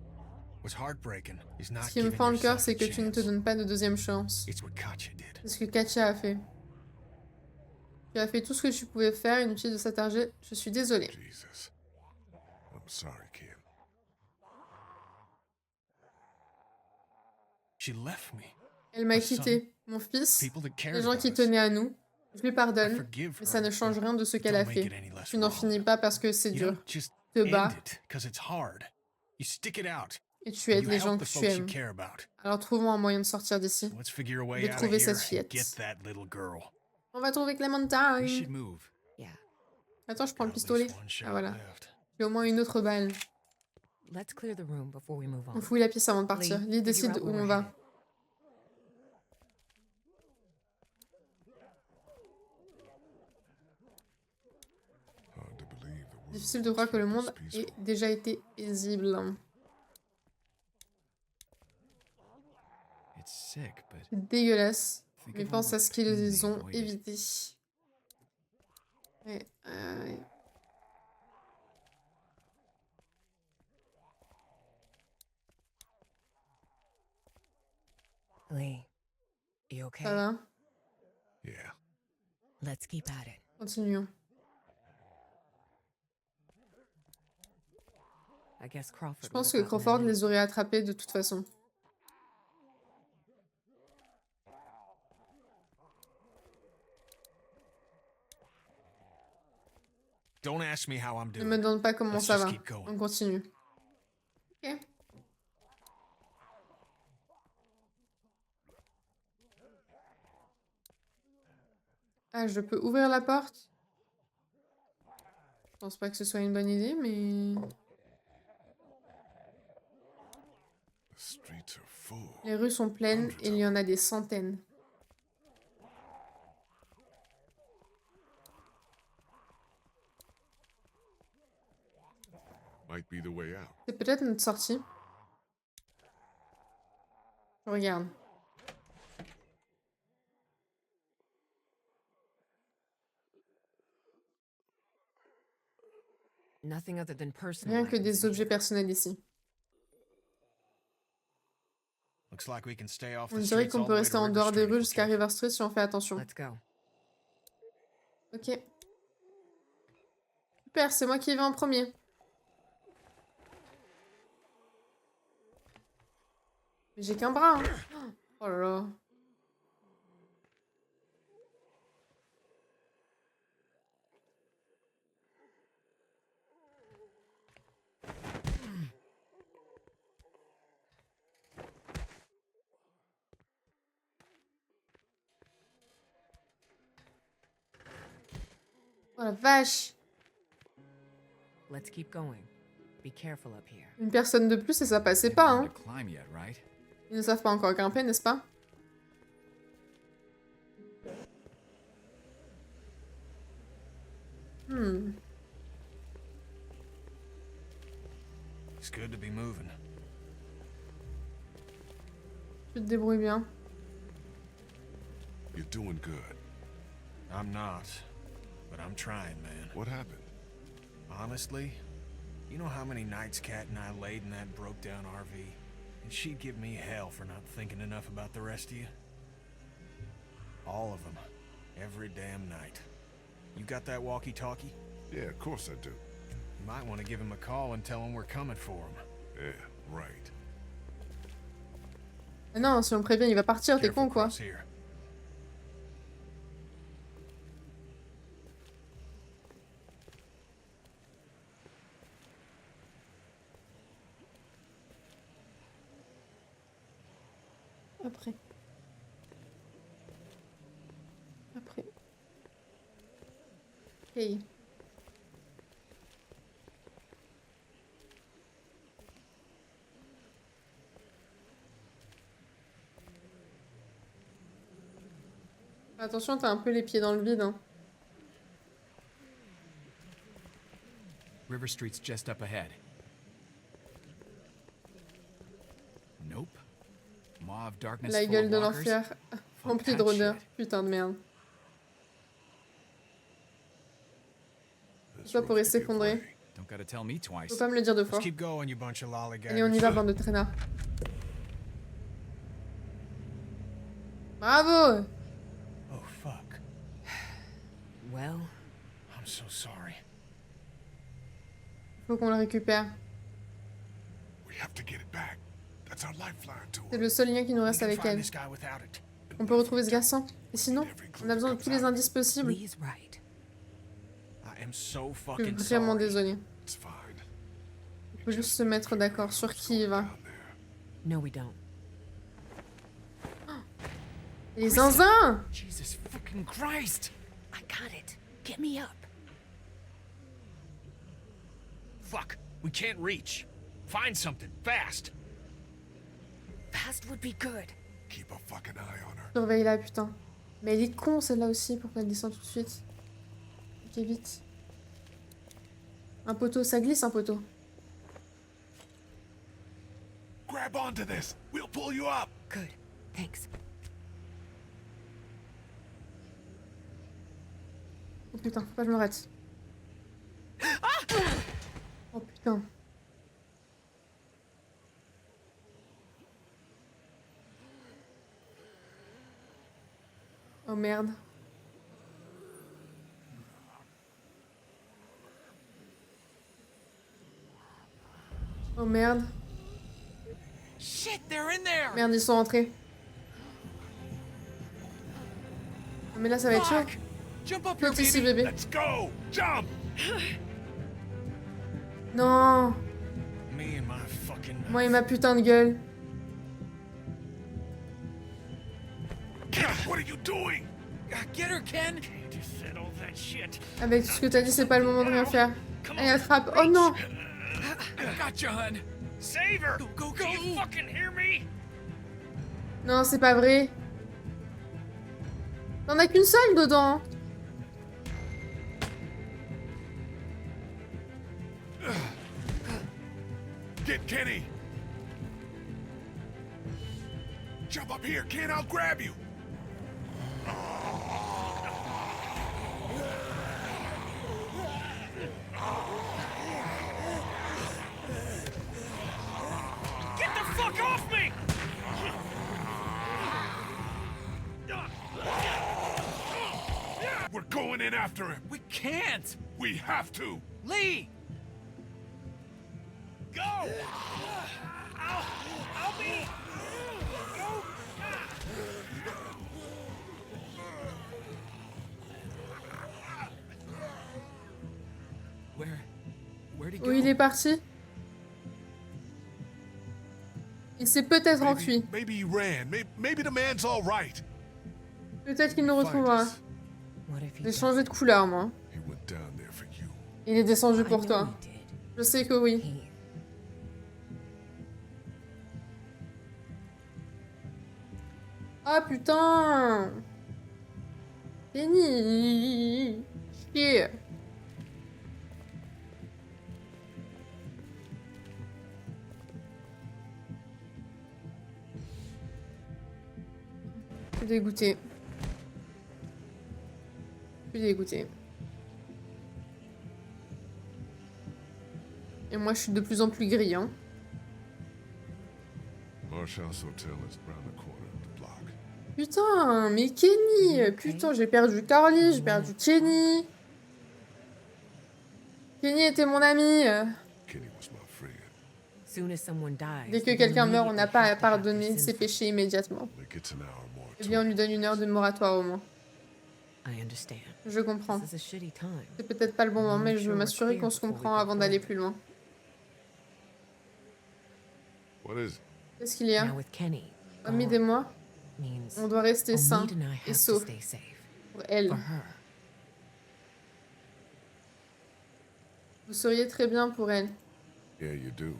What's heartbreaking is not Ce qui me giving fend le cœur, yourself c'est a que tu ne te chance. donnes pas de deuxième chance. It's what Katya did. C'est ce que Katia a fait. Tu as fait tout ce que tu pouvais faire, inutile de s'attarder. Je suis désolée. Jesus. I'm sorry, kid. She left me. Elle m'a My son, quitté. Mon fils, People that cared les gens about qui us. tenaient à nous. Je lui I pardonne, forgive mais ça ne her, change but rien de ce it qu'elle a don't make fait. it any less Tu n'en wrong. finis pas parce que c'est You dur. don't just Te bats end it 'cause it's hard. You stick it out. et tu and aides you les gens help que the tu folks you aimes. care about. Alors trouvons un moyen de sortir d'ici. So let's figure a way De out of trouver here cette and fillette. get that little girl. On va trouver We Clémentine. should move. Yeah. Attends, je prends le Got at pistolet. least one shot Ah voilà. left. J'ai au moins une autre balle. Let's clear the room before we move On on. fouille la pièce avant de partir. Lee, Lee décide figure out où where on we're va. headed. Hard to believe the world Difficile de croire que le monde was ait peaceful. déjà été paisible. It's sick, but C'est dégueulasse. think Mais of all pense the à ce pain qu'ils they ont avoided. évité. Ouais, ouais. Lee, you okay? Ça va? Yeah. Let's keep at it. Continuons. I guess Crawford. Je pense would que have gotten Crawford them in. les aurait attrapés de toute façon. Don't ask me how I'm Ne doing. me demande pas comment Let's ça just va. keep going. On continue. Ok. Ah, je peux ouvrir la porte? Je pense pas que ce soit une bonne idée, mais... The streets are full. Les rues sont pleines et il y en a des centaines. Might be the way out. C'est peut-être notre sortie. Je regarde. Nothing other than personal. Rien que items des in objets here. personnels ici. Looks like we can stay off On the dirait streets qu'on all peut the way rester to en River dehors des Street rues if we're jusqu'à careful. River Street si on fait attention. Let's go. Ok. Super, c'est moi qui y vais en premier. Mais j'ai qu'un bras, hein. Oh là là. Oh la vache. Let's keep going. Be careful up here. Une personne de plus et ça passait Can't pas, learn hein. to climb yet, right? Ils ne savent pas encore grimper, n'est-ce pas? It's good to be moving. Tu te débrouilles bien. You're doing good. I'm not, but I'm trying, man. What happened? Honestly, you know how many nights Kat and I laid in that broke-down RV? And she'd give me hell for not thinking enough about the rest of you? All of them. Every damn night. You got that walkie-talkie? Yeah, of course I do. You might want to give him a call and tell him we're coming for him. Yeah, right. Ah non, si on le prévient, il va partir, t'es Careful con quoi? cross here. Après. Après. Ok. Attention, t'as un peu les pieds dans le vide. Hein. River Street's just up ahead. Nope. Maw of Darkness La full gueule of de walkers? l'enfer. Fuck Remplie de that rôdeurs. shit. Putain de merde. This Toi road pourrait could be a s'effondrer. play. Don't gotta tell me twice. Faut pas me le dire deux fois. Let's keep going, you bunch of lollygaggers. Allez, on y va, bande de traînards. Bravo! Oh, fuck. Well, I'm so sorry. Faut qu'on le récupère. We have to get it back. That's our lifeline to C'est her. le seul lien qui nous We reste can avec find elle. this guy without it. On peut retrouver ce garçon. Et sinon, on a besoin de tous les indices possibles. Lee's right. I am so Je suis fucking vraiment sorry. désolée. It's fine. On peut juste se mettre d'accord sur qui il va. Down there. No, we don't. Les zinzins! Jesus fucking Christ! I got it. Get me up. Fuck, we can't reach. Find something, fast. Fast would be good. Keep a fucking eye on her. Surveille-la, putain. Mais elle est con, celle-là aussi, pour qu'elle descende tout de suite. Ok, vite. Un poteau, ça glisse, un poteau. Grab onto this. We'll pull you up. Good. Thanks. Oh putain, faut pas que je me rate. Oh putain. Oh merde. Oh merde. Shit, they're in there! Merde, ils sont rentrés. Ah, mais là, ça va être chaud. Fuck! Jump up here, Flotte ici, baby! bébé. Let's go. Jump. Non. Me and my fucking... Moi et ma putain de gueule. What are you doing? Get her, Ken! Just said all that shit. Avec tout ce que t'as dit, c'est pas le moment de rien faire. Allez, attrape. Oh non. Gotcha, hun! Save her! Go, go, Do you go! fucking hear me? Non, c'est pas vrai. T'en as qu'une seule dedans. Get Kenny. Jump up here, Ken. I'll grab you. Get the fuck off me! We're going in after him. We can't! We have to. Lee! Go! I'll be... Go! Where'd he go? Où il est parti? Il s'est peut-être enfui. Maybe he ran. Maybe the man's all right. Peut-être qu'il nous Find retrouvera. us. What if he J'ai changé de couleur, moi. He went down there for you. Il est descendu I pour know toi. he did. Je sais que oui. He... Ah putain! Kenny! Chier! Je suis dégoûtée. Je suis dégoûtée. Et moi, je suis de plus en plus gris, hein. Marshall's Hotel is around the corner of the block. Putain, mais Kenny! Putain, j'ai perdu Carly, j'ai perdu Kenny! Kenny était mon ami! Kenny was my friend. Soon as someone dies, Dès que they quelqu'un meurt, on n'a pas à immediately have to pardonner have ses the péchés immédiatement. It gets an hour more. Eh bien, on lui donne 1 heure de moratoire au moins. I understand. Je comprends. This is a shitty time. C'est peut-être pas le bon moment, mais je veux m'assurer qu'on se comprend avant d'aller plus loin. What is it? Qu'est-ce qu'il y a? Now with Kenny, Omid et moi, means on doit rester sains Omid and I et have to saufs stay safe pour elle. for her. Vous seriez très bien pour elle. Yeah, you do.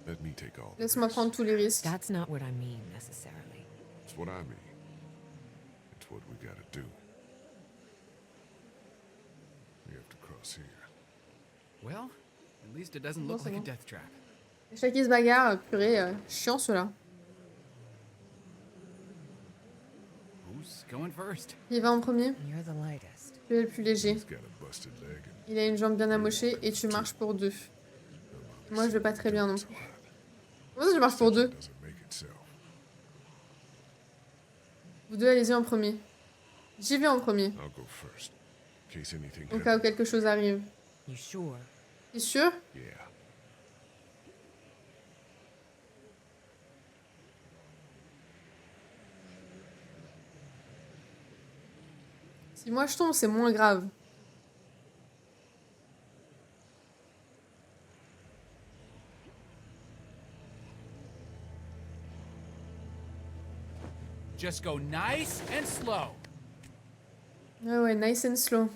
Let me take all the Laisse-moi risks. prendre tous les risques. That's not what I mean necessarily. It's what I mean. It's what we gotta do. We have to cross here. Well, at least it doesn't Bon, look c'est like a bon. death trap. Chaque qui se bagarre, purée, chiant ceux-là. Who's going first? Il va en premier. You're the lightest. Tu es le plus léger. He's got a busted leg and Il a une jambe bien amochée et tu marches pour deux. Moi, je vais pas très bien non plus. Comment ça, tu marches pour deux? doesn't make itself. Vous deux, allez-y en premier. J'y vais en premier, I'll go first. In case anything au cas où happens. quelque chose arrive. You sure? T'es sûr? Yeah. Si moi je tombe, c'est moins grave. Just go nice and slow. Ah ouais, nice and slow.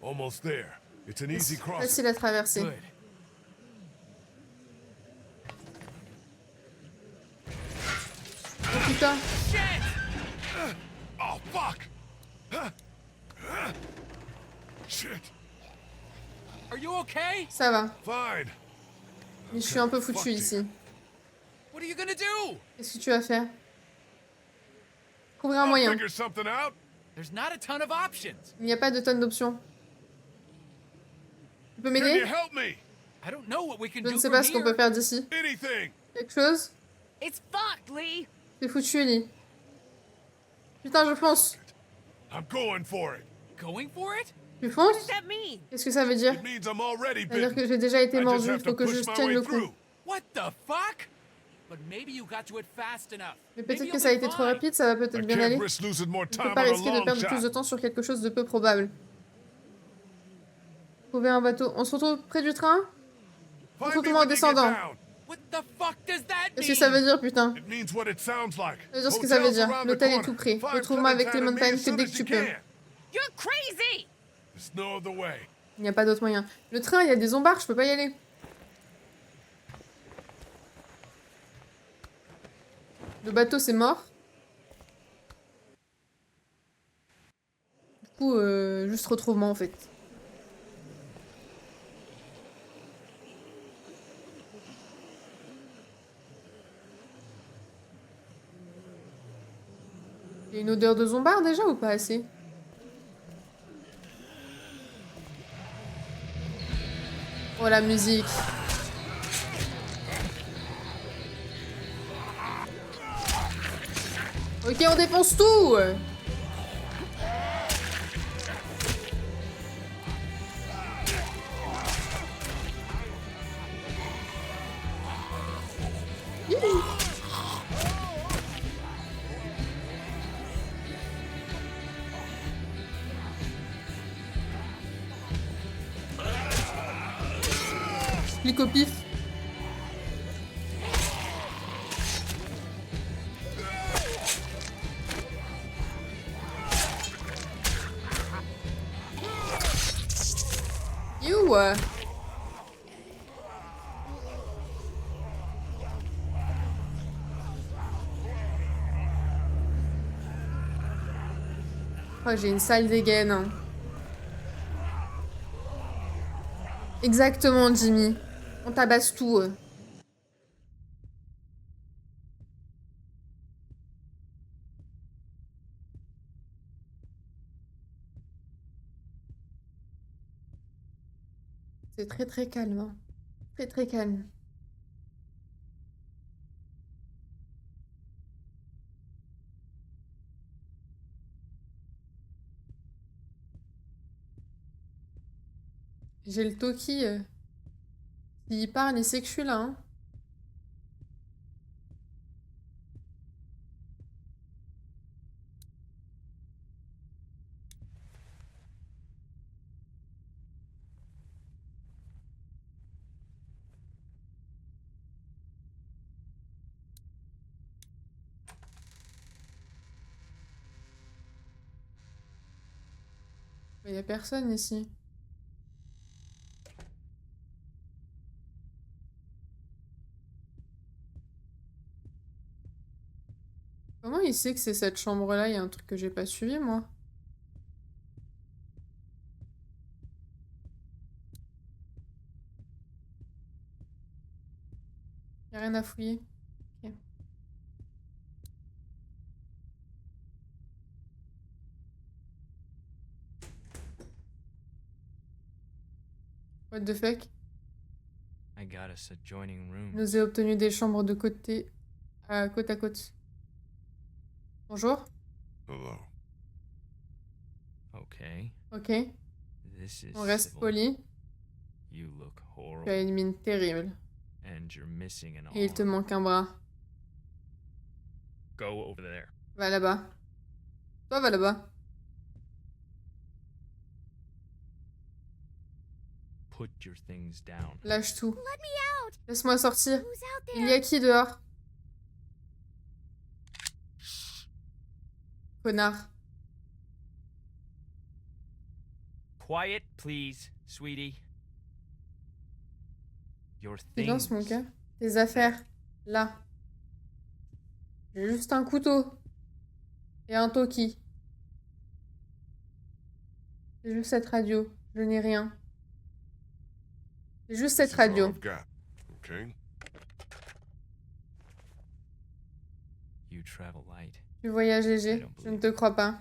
Almost there. It's an easy crossing. Facile à traverser. Good. Oh putain, Oh, fuck! Shit. Are you okay? ça va. Fine. Mais je suis un peu foutu ici. What are you gonna do? Qu'est-ce que tu vas faire? Trouver un I'll moyen. figure something out. There's not a ton of options. Il n'y a pas de tonne d'options. Tu peux Can m'aider? you help me? I don't know what we can Je do ne sais from pas ce qu'on here. peut faire d'ici. Anything. Quelque chose? It's fucked, Lee. C'est foutu, Ellie. Putain, je fonce. I'm going for it. Going for it? Tu fonces? That mean? Qu'est-ce que ça veut dire? It means I'm already Ça veut dire bitten. que j'ai déjà été I just mordu, have il to faut que je push my tienne way le coup. through. What the fuck? But maybe you got to it fast enough. Mais Maybe peut-être que you'll ça a be été trop fine. rapide, ça va I peut-être bien aller. can't risk losing more On ne time peut on pas a risquer de long perdre plus de shot. temps sur quelque chose de peu probable. Trouver un bateau. On se retrouve près du train? Find me Retrouve-moi en when you get descendant. down. What the fuck does that Qu'est-ce mean? que ça veut dire, putain? It means what it sounds like. Ça veut dire ce que ça veut Hotel's dire. around the L'hôtel est corner. tout près. Find Retrouve-moi avec Clementine and me Clementine as que soon dès as que you tu peux. can. You're crazy. There's no other way. Il n'y a pas d'autre moyen. Le train, il y a des zombards, je peux pas y aller. Le bateau, c'est mort. Du coup, juste retrouve-moi en fait. Il y a une odeur de zombard déjà ou pas assez? Oh la musique. Ok, on défonce tout. Clic au pif. You. Oh, j'ai une sale dégaine. Hein. Exactement, Jimmy. On tabasse tout. C'est très très calme. Hein. Très très calme. J'ai le Toki. S'il parle, il sait que je suis là. Hein. Il y a personne ici. Comment il sait que c'est cette chambre-là? Il y a un truc que j'ai pas suivi, moi. Y a rien à fouiller. Ok. What the fuck? I got us adjoining rooms. Nous ai obtenu des chambres de côté côte à côte. Bonjour. Hello. Okay. Ok. This is On reste civil. poli. You look Tu as horrible. une mine terrible. And you're missing an Et il te arm. manque un bras. Go over there. Va là-bas. Toi, va là-bas. Put your things down. Lâche tout. Let me out! Laisse-moi sortir. Who's out Il y there? a qui dehors? Connard. Quiet, please, sweetie. Your Silence, mon things. cœur. Tes affaires. Là. J'ai juste un couteau. Et un toki. J'ai juste cette radio. Je n'ai rien. J'ai juste cette This is all radio. I've got. Okay? You travel light. Tu voyages léger. Je ne te crois pas.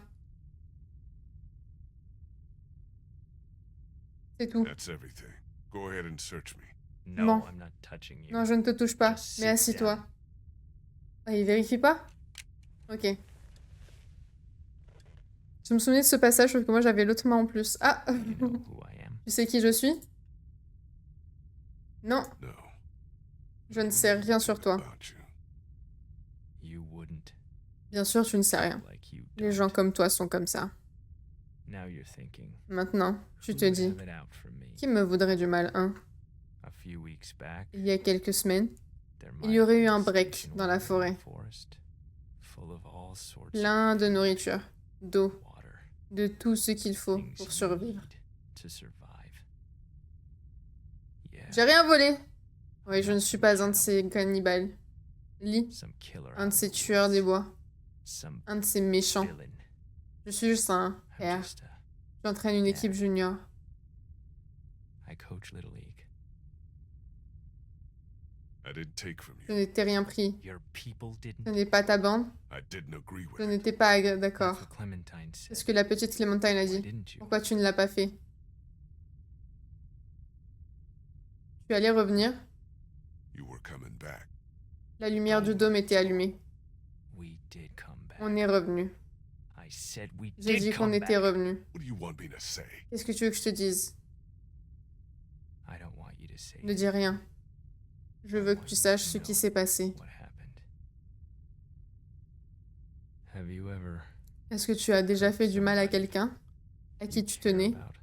C'est tout. That's everything. Go ahead and search me. No, Non. I'm not touching you. Non, je ne te touche pas. Just Mais sit assis-toi. down. Ah, il vérifie pas? Ok. Je me souvenais de ce passage, sauf que moi j'avais l'autre main en plus. Ah! You know who I am. Tu sais qui je suis? Non, No. je ne sais rien sur toi. About you. You wouldn't. Bien sûr, tu ne sais rien. Like you Les gens don't. comme toi sont comme ça. Now you're thinking. Maintenant, tu te who'd dis, have it out for me? qui me voudrait du mal, hein? A few weeks back, Il y a quelques semaines, there il might y aurait have eu been un a break station dans la wide in forêt. the forest, full of all sorts of Plein de nourriture, d'eau, water, de tout ce qu'il faut things pour you survivre. need to survive. Yeah, J'ai rien volé! Oui, je ne suis pas un de ces cannibales. Lee, some killer un de out ces in the tueurs des woods, bois, some un de ces méchants. villain. Je suis juste un I'm père. just a- J'entraîne une équipe junior. I coach Little League. I didn't take from Je you. ne t'ai rien pris. Your people Ce didn't. n'est pas ta bande. I didn't agree with Je it. n'étais pas That's d'accord. what Clementine C'est ce said. que la petite Clémentine a Why dit. didn't you? Pourquoi tu ne l'as pas fait? Tu allais revenir. You were coming back. La lumière du dôme était allumée. We did come back. On est revenu. I said we J'ai dit did qu'on come était back. revenu. What do you want me to say? Qu'est-ce que tu veux que je te dise? I don't want you to say Ne dis rien. Je veux que tu saches ce qui s'est passé. what happened. Have you ever Est-ce que tu as déjà fait du mal à quelqu'un? À qui tu tenais? care about?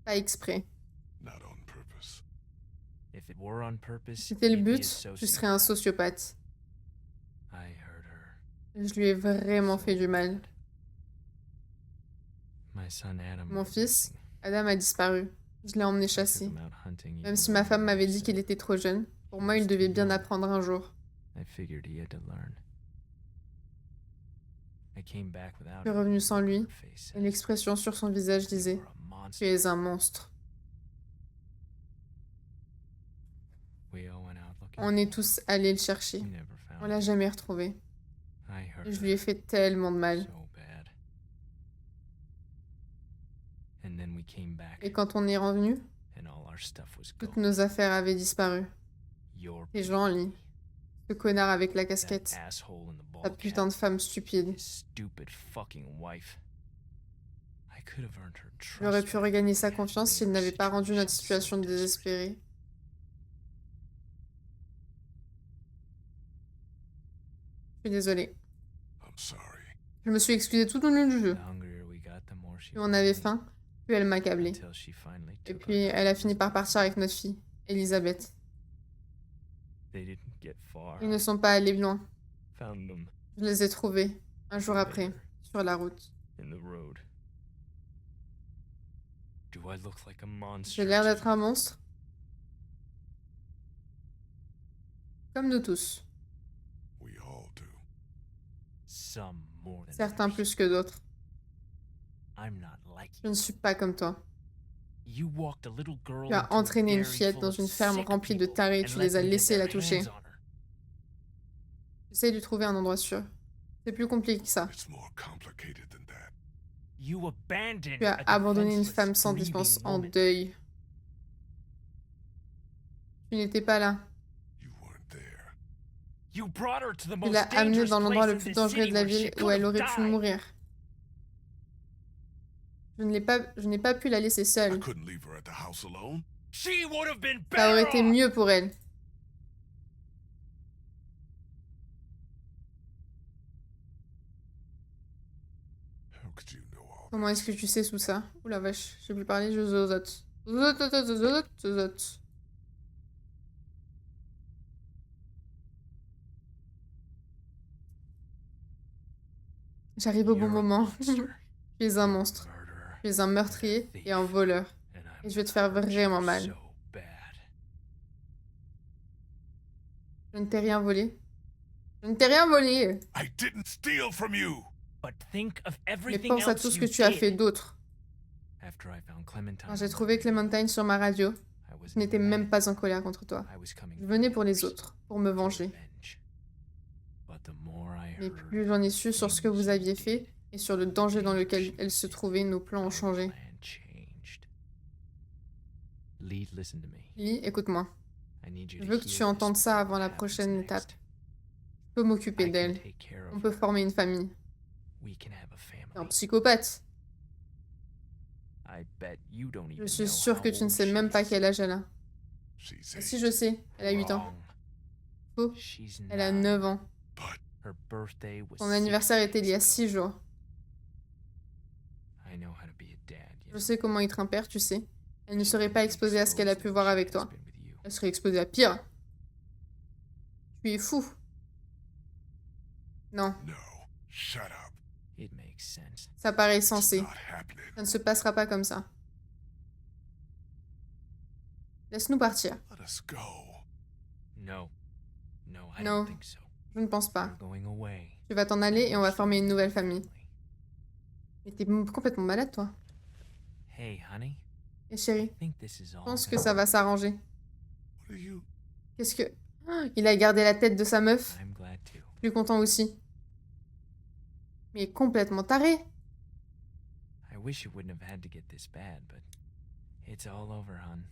Pas exprès. Not on purpose. If it were on purpose, Si c'était le you'd be a but, tu serais un sociopath. sociopathe. I heard her. Je lui ai vraiment fait du mal. My son Adam Mon went fils, missing. Adam a disparu. Je l'ai emmené I took chasser. him out hunting Même even si though ma I femme m'avait knew dit qu'il so. était trop jeune, pour moi, il devait bien apprendre un jour. I figured he had to learn. I came back without Je suis him. revenu sans lui, Her face et said, l'expression sur son visage "You disait are a monster." « Tu es un monstre We all went out ». looking On for est tous allés le chercher. him. We never found On him. l'a jamais retrouvé. I hurt Et je lui ai her fait tellement de mal. so bad. And then we came back, Et quand on est revenu, and all our stuff was toutes gone. nos affaires avaient disparu. Your Les gens, Lee. Ce connard avec la that casquette. asshole in the ball Ta putain de cap, femme stupide. his stupid fucking wife. I could have earned her trust. J'aurais pu back regagner if sa I hadn't confiance made s'il her n'avait pas rendu notre situation situation so desperate. désespérée. Je suis désolée. I'm sorry. Je me suis excusée tout au long du jeu. The hungrier we got, the more she Plus on avait wanted me, faim, plus elle m'accablait. until she finally Et took puis our elle a fini cousins par with partir her. avec notre fille, Elisabeth. They didn't get far. Ils ne sont pas allés loin. Found them Je les ai trouvés, un jour après, later. sur la route. in the road. Do I look like a monster? J'ai l'air d'être un monstre. Comme nous tous. We all do. Some more than Certains others. plus que d'autres. I'm not like Je you. ne suis pas comme toi. You walked a little girl Tu as into a entraîné une dairy fillette full dans of une ferme sick remplie de people tarés et and tu let les as them get laissés their la toucher. hands on her. J'essaye de trouver un endroit sûr. C'est plus compliqué que ça. It's more complicated than that. You abandoned Tu as a abandonné une defenseless, femme sans grieving défense en woman. deuil. Tu n'étais pas là. You weren't there. You brought her to the Tu most l'as amenée dangerous dans l'endroit place le in plus this dangereux city de la where she ville où could elle have aurait pu died. mourir. Je n'ai pas pu la laisser I seule. couldn't leave her at the house alone. She would have been Ça aurait better été off. mieux pour elle. How could you know all Comment est-ce que tu sais tout ça? Ouh la vache, j'ai plus parlé, je zozote. Zozote. J'arrive au bon You're a moment. monster, Tu es un monstre. murderer, Tu es un meurtrier et un voleur. and Et I'm je vais te faire vraiment mal. so bad. Je ne t'ai rien volé. Je ne t'ai rien volé. I didn't steal from you. But think of Mais everything pense à else tout ce you que tu as did. fait d'autre. After I found Clementine Quand j'ai on the trouvé radio, Clementine sur ma radio, I was je n'étais même mad. pas en colère contre toi. I was coming Je venais pour les for autres, pour me venger. revenge. But the more I Mais heard, plus j'en ai su sur ce que vous aviez fait things et sur le danger dans lequel elle se trouvait, nos plans ont our changé. plan changed. Lee, listen to me. Lily, écoute-moi. I need you Je to veux que hear tu this entendes ça before avant what la happens prochaine next. étape. Je peux m'occuper I can d'elle. take care On of peut her. former une famille. We can have a T'es un family. psychopathe. I bet you don't Je even suis know sûre que how tu ne old sais she même pas is. quel âge elle a. She's Et si 8. je sais, elle a 8 ans. Wrong. Faux. She's Elle a 9. 9 ans. But Her birthday was Son anniversaire 6 était il y a days 6 jours. ago. I know how to be a dad, you Je know. sais comment être un père, tu sais. Elle ne She serait pas wouldn't be exposée à ce qu'elle a exposed pu as voir she avec has toi. been with you. Elle serait exposée à pire. Tu es fou. Non, no. Shut up. It makes sense. ça paraît It's sensé. not happening. Ça ne se passera pas comme ça. Laisse-nous partir. Let us go. No. No, I No. don't think so. Je ne pense pas. We're going away. Tu vas t'en aller et on va former une nouvelle famille. Mais t'es complètement malade, toi. Hey, honey. Et chérie, I think this is je all pense que gonna ça va s'arranger. What are you? Qu'est-ce que... Ah, il a gardé la tête de sa meuf. I'm glad to. Plus content aussi. Mais complètement taré. I wish it wouldn't have had to get this bad, but it's all over, hon.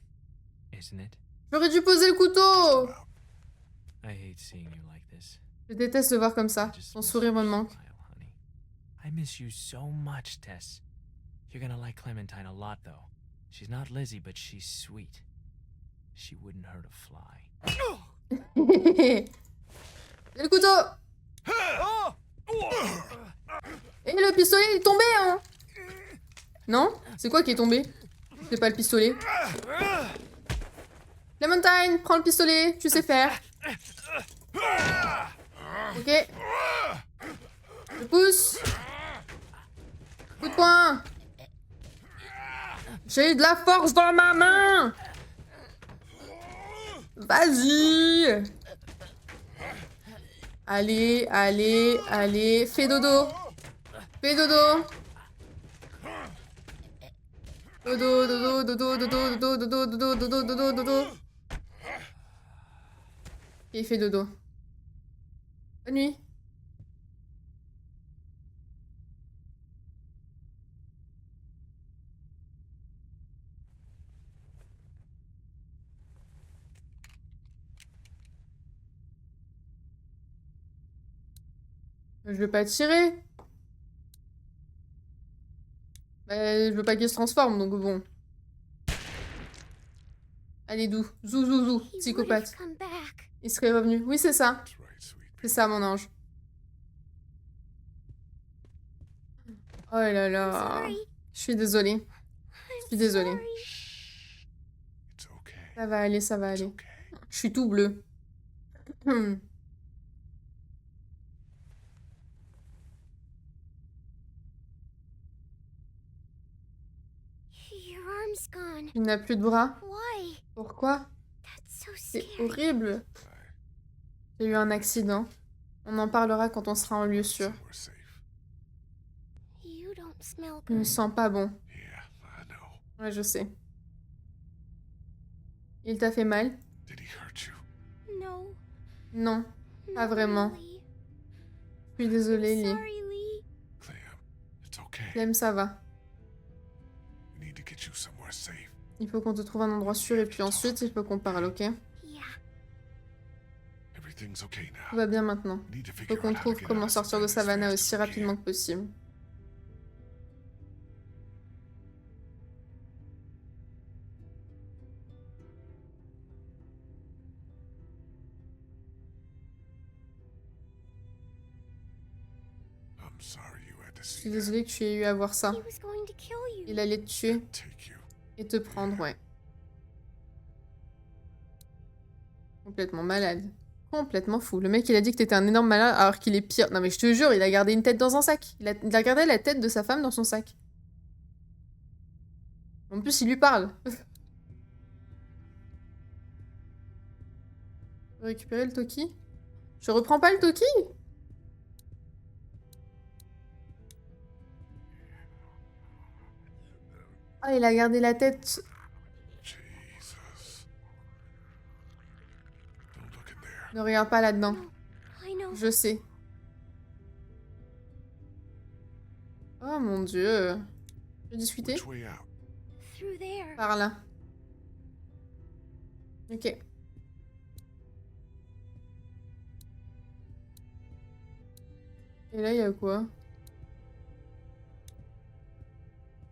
Isn't it? J'aurais dû poser le couteau. I hate seeing you like this. Je déteste te voir comme ça. I just Ton miss sourire your me manque. smile, honey. I miss you so much, Tess. You're gonna like Clementine a lot, though. She's not Lizzie, but she's sweet. She wouldn't hurt a fly. Et le couteau. Et le pistolet il est tombé, hein. Non? C'est quoi qui est tombé? C'est pas le pistolet. Clementine, prends le pistolet, tu sais faire. Ok. Je pousse. Coup de poing. J'ai de la force dans ma main. Vas-y. Allez, allez, allez. Fais dodo. Fais dodo. Dodo, dodo, dodo, dodo, dodo, dodo, dodo, dodo, dodo, dodo. Et il fait dodo. Bonne nuit. Je veux pas tirer. Mais je veux pas qu'il se transforme, donc bon. Allez, doux. Zou, zou, zou. He would Psychopathe. have come back. Il serait revenu. Oui, c'est ça. That's right, sweet C'est pea. ça, mon ange. Oh là là. Sorry. Je suis désolée. Je suis désolée. Sorry. It's okay. Ça va aller, ça va It's aller. okay. Je suis tout bleu. Hmm. arm's gone. Il n'a plus de bras. Why? Pourquoi? That's so C'est scary. horrible. J'ai eu un accident. On en parlera quand on sera en lieu sûr. Somewhere safe. You don't smell Je me good. sens pas bon. Yeah, I know. Ouais, je sais. Il t'a fait mal? Did he hurt you? No. Non, pas not vraiment. really. Je suis désolée, Lee. Sorry, Lee. Clem, it's okay. Clem, ça va. We need to get you somewhere safe. Il faut qu'on te trouve un endroit sûr et puis ensuite, il faut qu'on parle, ok? Yeah. Everything's okay now. Tout va bien maintenant. We need to Il faut figure qu'on out how to trouve get comment out of sortir de Savannah Savannah as fast aussi as we can. rapidement que possible. I'm sorry you had to Je see suis that. désolée que tu aies eu à voir ça. He was going to kill you. Il allait te tuer Take you. et te prendre, ouais. Complètement malade. Complètement fou. Le mec, il a dit que t'étais un énorme malade alors qu'il est pire. Non mais je te jure, il a gardé une tête dans un sac. Il a gardé la tête de sa femme dans son sac. En plus, il lui parle. Récupérer le Toki? Je reprends pas le Toki? Ah, il a gardé la tête. Jesus. Don't look in there. Ne regarde pas là-dedans. No, I know. Je sais. Oh mon dieu. Je vais discuter Which way out? Through there. par là. Ok. Et là, il y a quoi?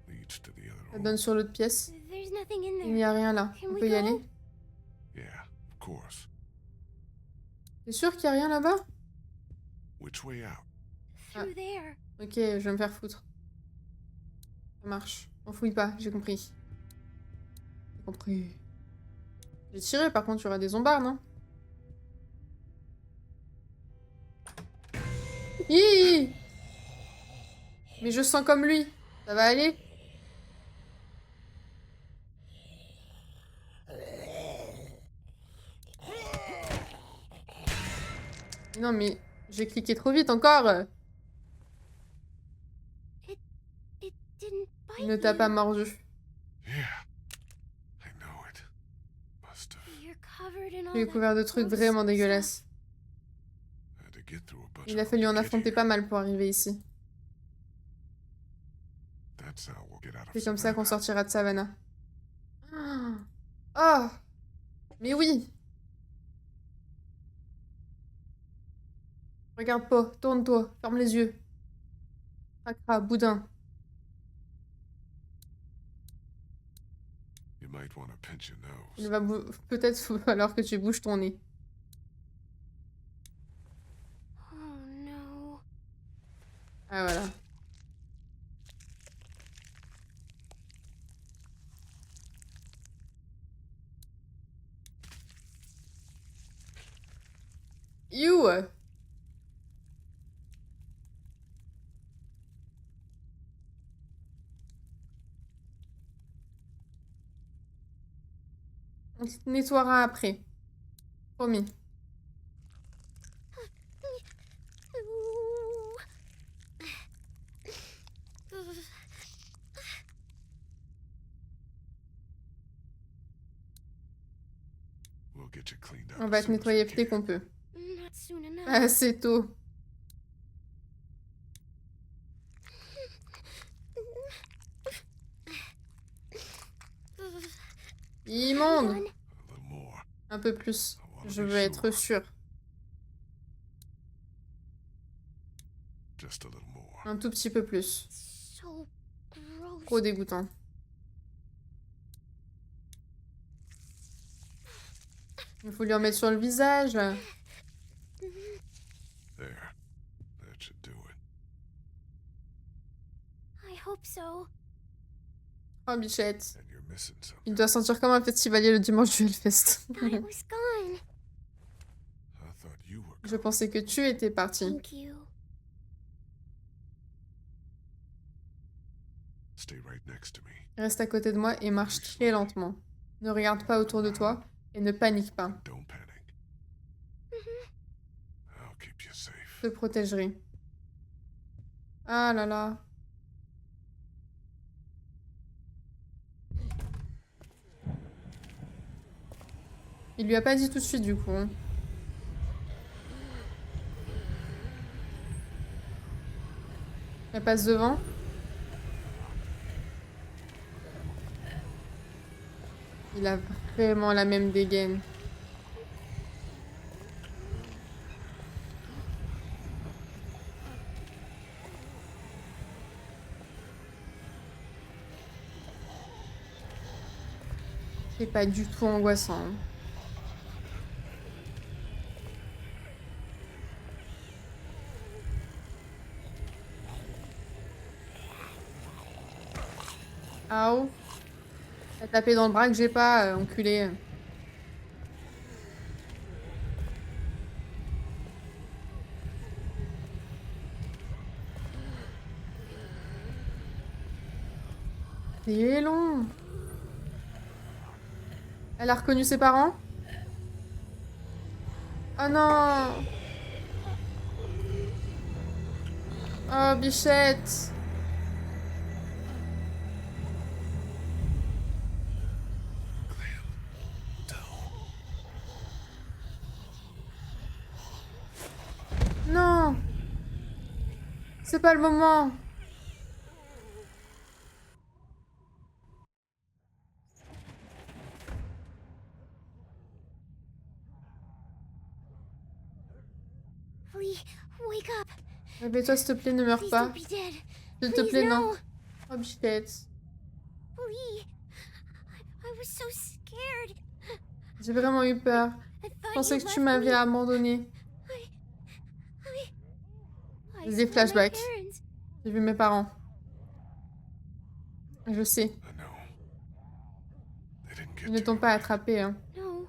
Leads to the other Ça room. donne sur l'autre pièce. There's nothing in Il there. n'y a rien là. Can On we peut y go? aller? Yeah, of course. T'es sûr qu'il n'y a rien là-bas? Which way out? Through there. Ok, je vais me faire foutre. Ça marche. On fouille pas, j'ai compris. J'ai compris. J'ai tiré, par contre, il y aura des zombards, non? Hi. Mais je sens comme lui. Ça va aller? Non, mais j'ai cliqué trop vite encore. It didn't bite Il ne t'a you. pas mordu. Yeah. I know it. Must have. You're covered in all J'ai that découvert de trucs gross vraiment stuff. dégueulasses. Had to get through a bunch Il a of fallu them en to get affronter here. pas mal pour arriver ici. That's how we'll get out of C'est comme ça qu'on Savannah. sortira de Savannah. Oh! Mais oui! Regarde pas, tourne-toi, ferme les yeux. Cracra, boudin. You might want to pinch your Il nose. va peut-être falloir que tu bouges ton nez. Oh no. Ah voilà. You! On se nettoiera après. Promis. Ooh. We'll get you cleaned up On as va te soon as we nettoyer dès can. qu'on peut. Not soon enough. Ah, c'est tôt. Immonde! Done. A little more. Un peu plus. I wanna Je be veux être sure. sûre. Just a little more. Un tout petit peu plus. So gross. Trop dégoûtant. Il faut lui en mettre sur le visage. There. That should do it. I hope so. Oh, bichette. And you're missing something. Il doit sentir comme un festivalier le dimanche du Hellfest. Thought it was gone. I thought you were Je gone. pensais que tu étais parti. Thank you. Stay stay right next to me. Reste à côté de moi et marche très lentement. Ne regarde pas autour de toi et ne panique pas. Don't panic. I'll keep you safe. Je te protégerai. Ah là là. Il lui a pas dit tout de suite du coup. Hein. Elle passe devant. Il a vraiment la même dégaine. C'est pas du tout angoissant. Hein. Aouh. T'as tapé dans le bras que j'ai pas, enculé. C'est long. Elle a reconnu ses parents? Oh non. Oh, bichette. Non. C'est pas le moment. Lee, wake up. Réveille-toi, s'il te plaît, ne meurs Please pas. don't be dead. S'il te Please, plaît, non. no. Oh, bichette. Lee, I was so scared. J'ai vraiment eu peur. I Je thought pensais you que tu left m'avais me. abandonné. I Des saw my flashbacks. parents. J'ai vu mes parents. Je sais. I know. They didn't get Ils ne you. t'ont pas attrapé, hein. No.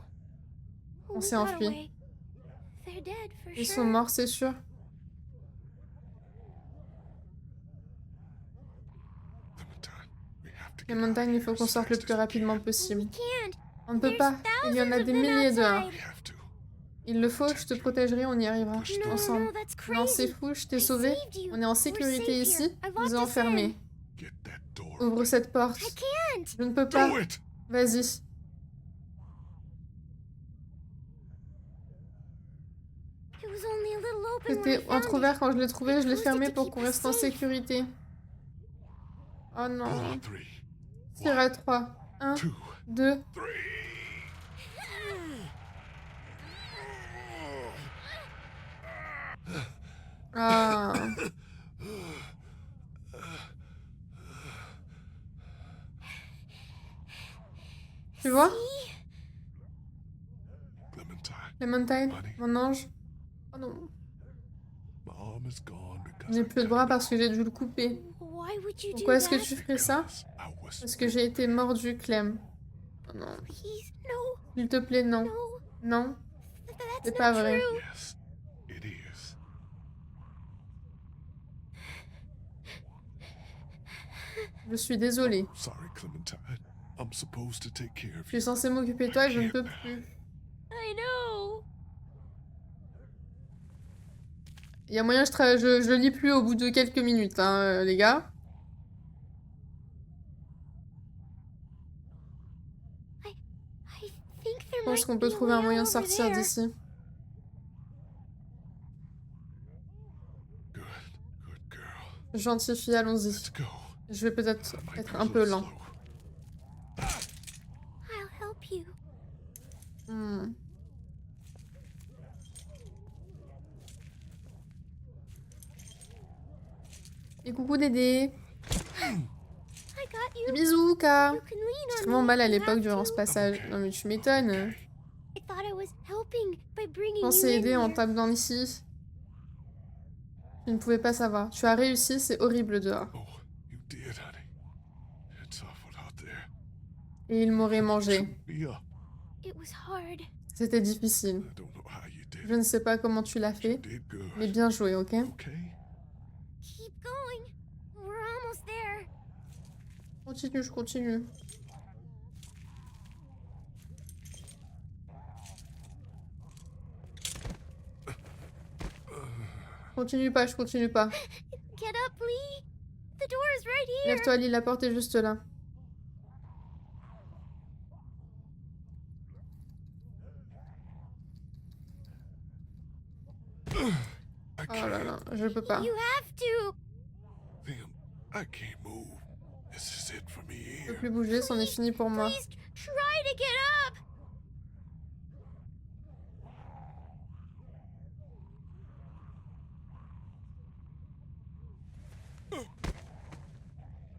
On We s'est got enfui. away. They're dead for Ils sure. sont morts, c'est sûr. Clementine, we have to Les get out of montagnes, il faut here qu'on as sorte le fast plus as we rapidement can. possible. We can't. On ne peut There's pas. Il y en a thousands of des them milliers dehors. We outside. have to. Il le faut, je te protégerai, on y arrivera. No, Ensemble. no, that's Non, c'est crazy. fou, je t'ai I sauvé. saved you. On est en We're sécurité safe ici. here. I Vous locked est us enfermé. Get that door Ouvre open. cette porte. I can't. Je ne peux pas. Do it! Vas-y. It was only a little open when I C'était found entrouvert it. quand je l'ai trouvé. Je l'ai closed it fermé to pour keep qu'on us reste en safe. sécurité. Oh non. On three. Tire à 3. 1, 2, 2. 3. Ah. Tu vois? Clementine, Clémentine, mon ange. Oh non. my arm is gone because J'ai I plus de bras parce que j'ai dû le couper. Why would you do Pourquoi est-ce que that? tu ferais ça? Because I was Parce que j'ai été mordu, Clem. Oh non. Please, no, S'il te plaît, non. no. Non. That's C'est pas not vrai. true. Yes, it is. Je suis désolée. Sorry, Clementine. I'm supposed to take care Je of suis you. censée m'occuper de toi et je ne peux plus. I know. Il y a moyen, je le lis plus au bout de quelques minutes, hein, les gars. I think there Je pense might qu'on be peut a trouver un way moyen de out over sortir there. d'ici. Good, good girl. Gentille fille, allons-y. Let's go. Je vais peut-être I might être be un a peu little lent. slow. I'll help you. Hmm. Et coucou Dédé. I got you. Des bisous, Ka. You can lean J'ai on vraiment me mal à if you l'époque have durant to. ce passage. Non mais tu m'étonnes. I thought I was helping by Je bringing you pensais in aider en here. t'amenant ici. Je ne pouvais pas savoir. Tu as réussi, c'est horrible dehors. Oh, you did, honey. It's awful out there. Et il m'aurait mangé. Me up. It was hard. C'était difficile. I don't know how you did Je it. ne sais pas comment tu l'as You fait, did good. mais bien joué, ok? Okay? Keep going. We're almost there. Continue, je continue. Continue pas, je continue pas. Get up, Lee. The door is right here. Lève-toi, Lee, la porte est juste là. I Oh là là, can't. je peux pas. You have to. Liam, I can't move. This is it for me Je peux here. plus bouger, c'en est fini pour moi. Please try to get up.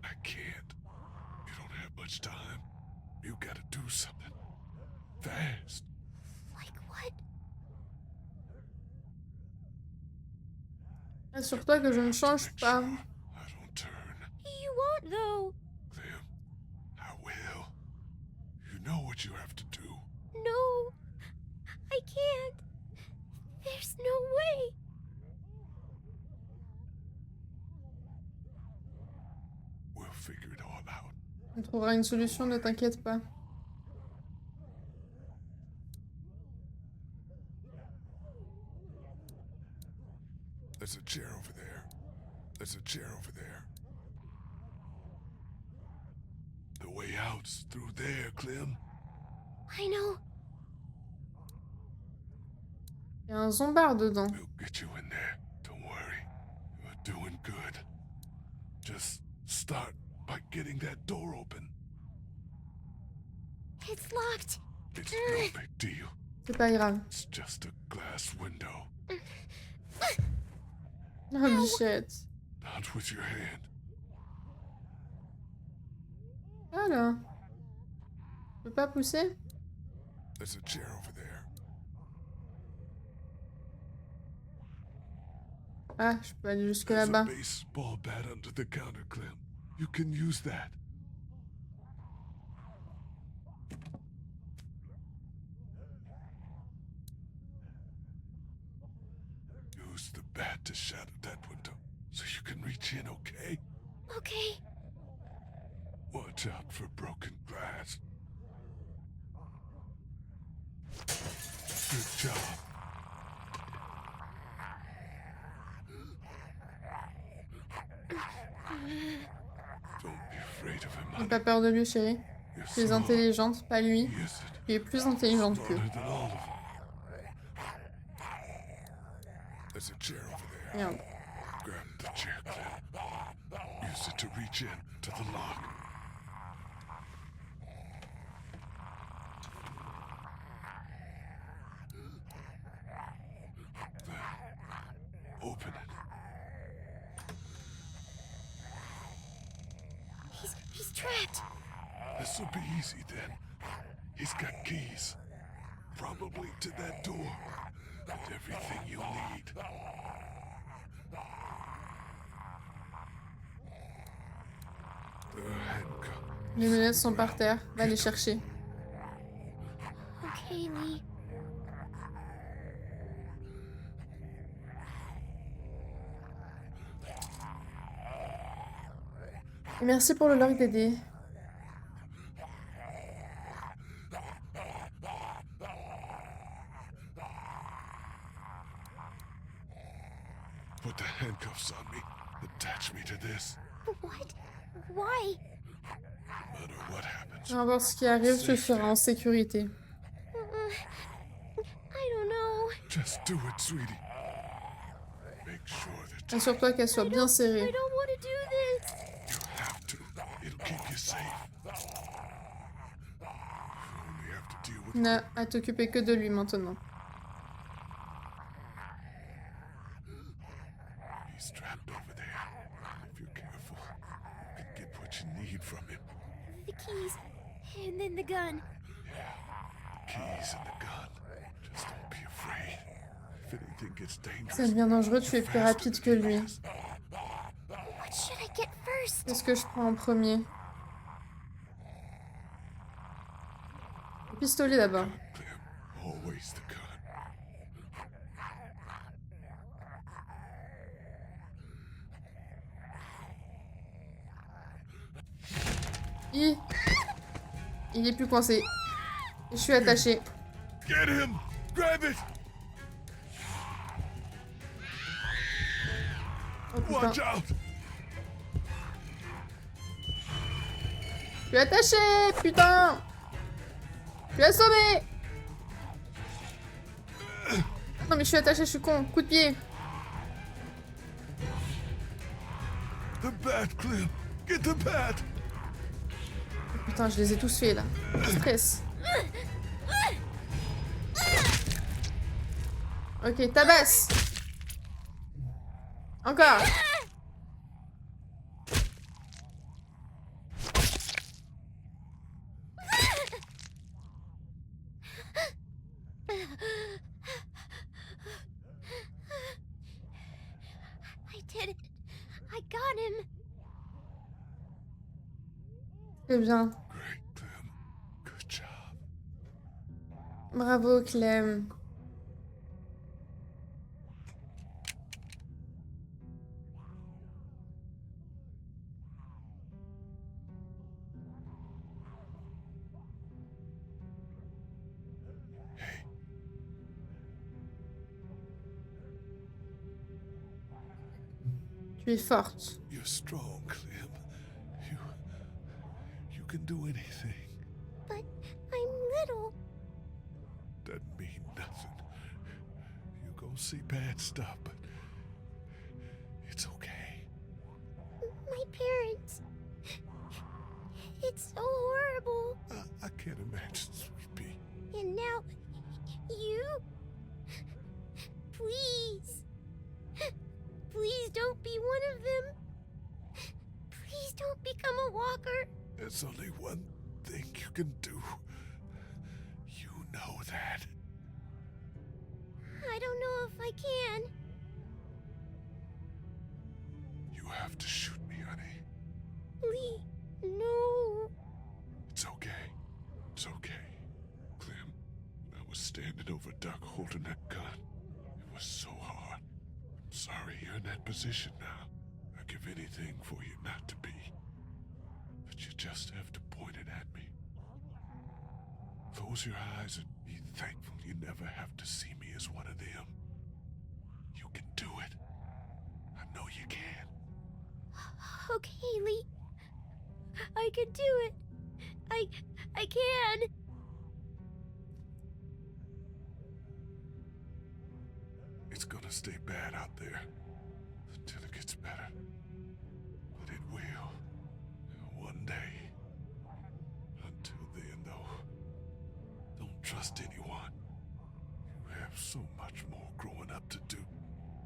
I can't. You don't have much time. You gotta do something. Fast. Like what? Assure-toi que je ne change Make pas. sure I don't turn. You won't, though. Liam, I will. You know what you have to do. No. I can't. There's no way. We'll figure it all out. On trouvera une solution, ne t'inquiète pas. There's a chair over there. There's a chair over there. The way out's through there, Clem. I know. Il y a un zombard dedans. We'll get you in there. Don't worry. You're doing good. Just start by getting that door open. It's locked. It's no big deal. C'est pas grave. It's just a glass window. Oh, bichette. Not with your hand. Voilà. Je peux pas pousser? There's a chair over there. Ah, je peux aller jusque There's a là-bas. baseball bat under the counter, Clem. You can use that. Use the bat to shatter that window so you can reach in, okay? Okay. Watch out for broken glass. Good job. Don't be afraid of him, J'ai honey. pas peur de lui, chérie. You're Tu es smart. intelligente, pas lui. He isn't. Tu es plus intelligente qu'eux. Smarter than all of them. There's a chair over there. Merde. Grab the chair, Clem. Use it to reach in to the lock. Then open it. He's trapped. This will be easy then. He's got keys. Probably to that door. And everything you'll need. They're handcuffed. Les lunettes sont par terre. Va les chercher. Okay, Lee. Et merci pour le log d'aider. Put the handcuffs on me. Attach me to this. What? Why? No matter what happens. Peu importe ce qui arrive, tu seras en sécurité. I don't know. Just do it, sweetie. Make sure that Assure-toi qu'elle soit bien I serrée. don't want to do this. you have to. It'll keep you safe. You only have to deal with N'a à t'occuper que de lui maintenant. He's trapped over there. If you're careful, you can get what you need from him. The keys. And then the gun. Keys and the gun. Just don't be afraid. If anything gets dangerous, Ça devient dangereux, tu es plus rapide que lui. What should I get first? Qu'est-ce que je prends en premier? Le pistolet d'abord. Clem, always the gun. Il est plus coincé. Je suis attachée. Get him! Grab it! Oh putain. Watch out! Je suis attachée, putain! Je suis assommée! Non mais je suis attachée, je suis con. Coup de pied. The bat, Clem! Get the bat! Putain, je les ai tous faits là. Stress. Ok, tabasse. Encore. I did it. I got him. Très bien. Great, Clem. Good job. Bravo, Clem. Hey, Tu es forte. you're strong, Clem. You can do anything. But I'm little. Doesn't mean nothing. You go see bad stuff, but it's okay. My parents. It's so horrible. I can't imagine, sweet pea. And now, you? Please. Please don't be one of them. Please don't become a walker. There's only one thing you can do. You know that. I don't know if I can. You have to shoot me, honey. Lee, no. It's okay. It's okay. Clem, I was standing over Doc holding that gun. It was so hard. I'm sorry you're in that position now. I'd give anything for you not to be. But you just have to point it at me. Close your eyes and be thankful you never have to see me as one of them. You can do it. I know you can. Okay, Lee. I can do it. I can. It's gonna stay bad out there until it gets better. But it will. One day. Until then, though, don't trust anyone. You have so much more growing up to do.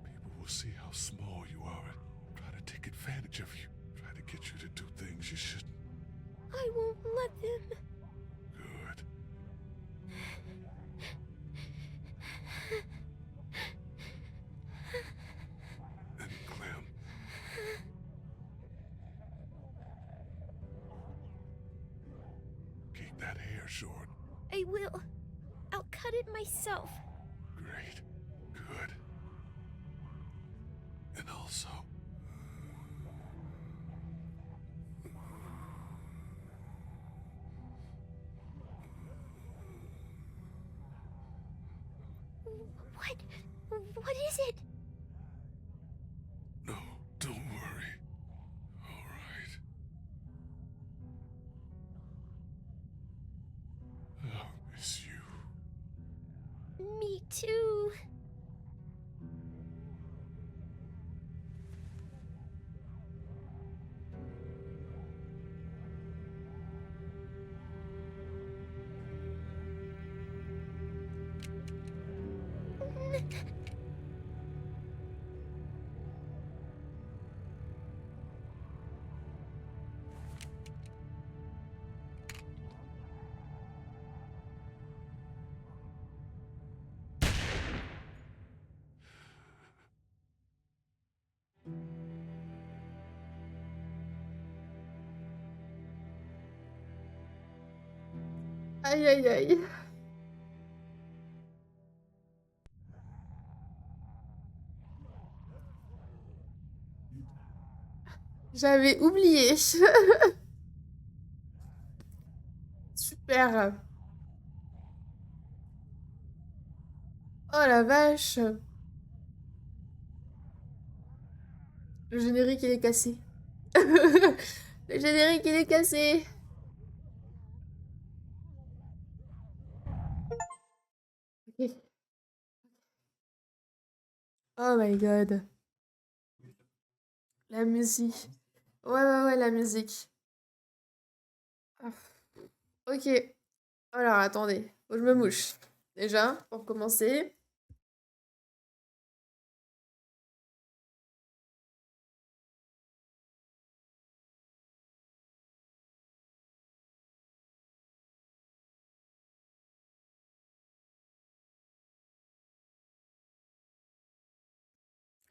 People will see how small you are and try to take advantage of you. Try to get you to do things you shouldn't. I won't let them. Good. And Clem. Keep that hair short. I will. I'll cut it myself. Great. Good. And also... What is it? No, don't worry. All right. I'll miss you. Me too. Aïe aïe aïe. J'avais oublié. Super. Oh la vache. Le générique, il est cassé. Le générique, il est cassé. Ok. Oh my god. La musique. Ouais, la musique. Ah. Ok. Alors, attendez. Faut que je me mouche. Déjà, pour commencer.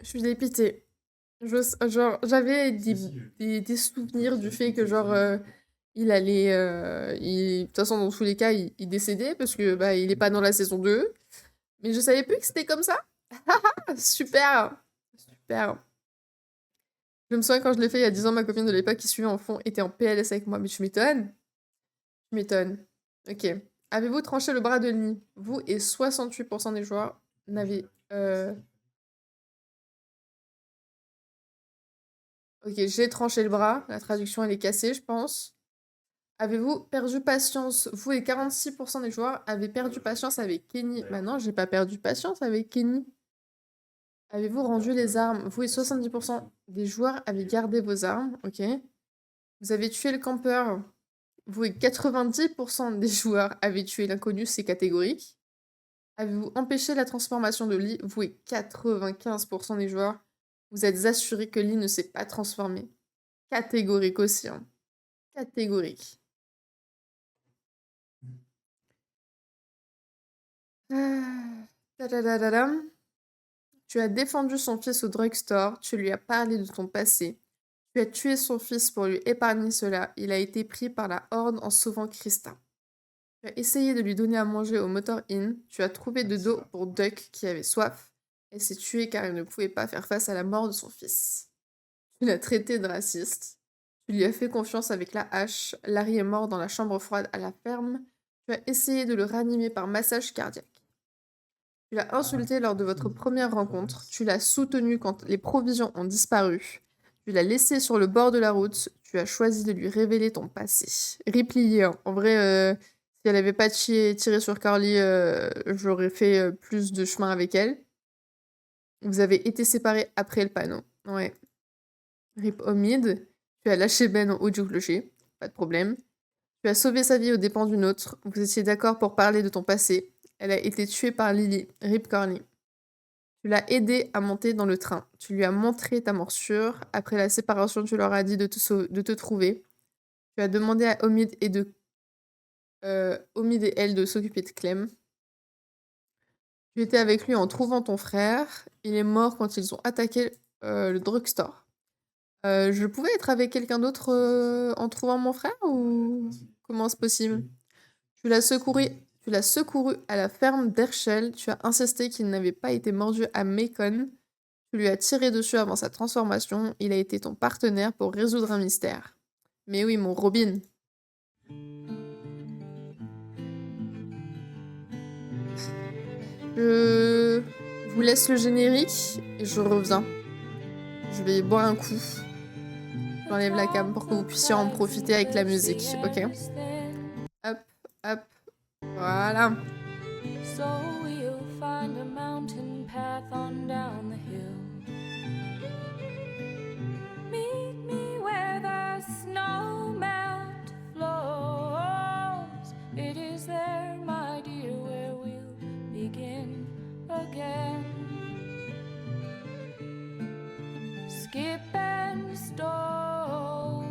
Je suis dépitée. Genre, j'avais des souvenirs du fait que, genre, il allait. De toute façon, dans tous les cas, il décédait parce que bah, il est pas dans la saison 2. Mais je savais plus que c'était comme ça. Super! Super. Je me souviens quand je l'ai fait il y a 10 ans, ma copine de l'époque qui suivait en fond était en PLS avec moi. Mais tu m'étonnes? Tu m'étonnes. Ok. Avez-vous tranché le bras de Lee? Vous et 68% des joueurs n'avaient. Ok, j'ai tranché le bras. La traduction, elle est cassée, je pense. Avez-vous perdu patience? Vous et 46% des joueurs avaient perdu patience avec Kenny. Bah non, j'ai pas perdu patience avec Kenny. Avez-vous rendu les armes? Vous et 70% des joueurs avaient gardé vos armes. Ok. Vous avez tué le campeur. Vous et 90% des joueurs avaient tué l'inconnu, c'est catégorique. Avez-vous empêché la transformation de Lee? Vous et 95% des joueurs, vous êtes assurés que Lee ne s'est pas transformé. Catégorique aussi, hein. Catégorique. Tadadadadam. Tu as défendu son fils au drugstore, tu lui as parlé de ton passé. Tu as tué son fils pour lui épargner cela. Il a été pris par la Horde en sauvant Krista. Tu as essayé de lui donner à manger au Motor Inn. Tu as trouvé de dos pour Duck qui avait soif. Elle s'est tuée car elle ne pouvait pas faire face à la mort de son fils. Tu l'as traité de raciste. Tu lui as fait confiance avec la hache. Larry est mort dans la chambre froide à la ferme. Tu as essayé de le ranimer par massage cardiaque. Tu l'as insulté lors de votre première rencontre. Tu l'as soutenu quand les provisions ont disparu. Tu l'as laissé sur le bord de la route. Tu as choisi de lui révéler ton passé. Replié, hein. En vrai, si elle avait pas tiré sur Carly, j'aurais fait plus de chemin avec elle. Vous avez été séparés après le panneau. Ouais. Rip Omid. Tu as lâché Ben en haut du clocher. Pas de problème. Tu as sauvé sa vie aux dépens d'une autre. Vous étiez d'accord pour parler de ton passé. Elle a été tuée par Lily. Rip Carly. Tu l'as aidé à monter dans le train. Tu lui as montré ta morsure. Après la séparation, tu leur as dit de te trouver. Tu as demandé à Omid et elle de s'occuper de Clem. Tu étais avec lui en trouvant ton frère. Il est mort quand ils ont attaqué le drugstore. Je pouvais être avec quelqu'un d'autre en trouvant mon frère ou comment c'est possible? Tu l'as secouru à la ferme d'Herschel. Tu as insisté qu'il n'avait pas été mordu à Macon. Tu lui as tiré dessus avant sa transformation. Il a été ton partenaire pour résoudre un mystère. Mais oui, mon Robin. Je vous laisse le générique et je reviens. Je vais boire un coup. J'enlève la cam pour que vous puissiez en profiter avec la musique, ok? Hop, hop, voilà. So we'll find a mountain path on down the hill. Meet me where the snow melt flows. It is there, my dear, where we'll begin again. Skip and stones,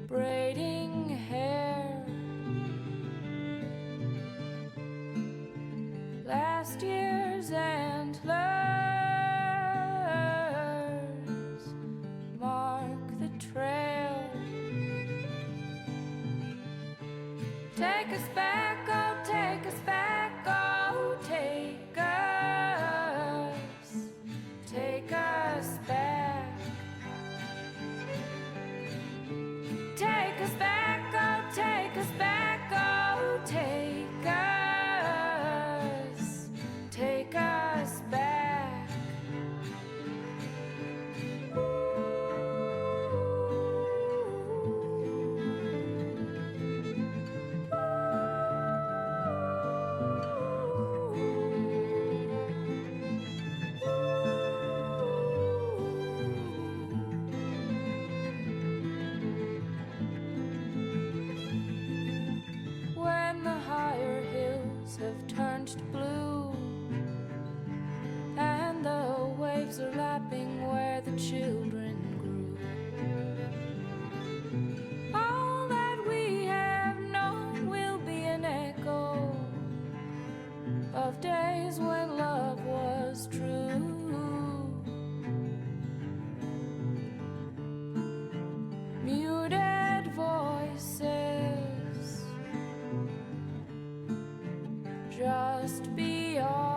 braiding hair. Last year's antlers mark the trail. Take us back, oh, take us back, oh, take us back. Take us back. skies have turned to blue, and the waves are lapping where the children grew. All that we have known will be an echo of days when love was true. Muted voices just beyond.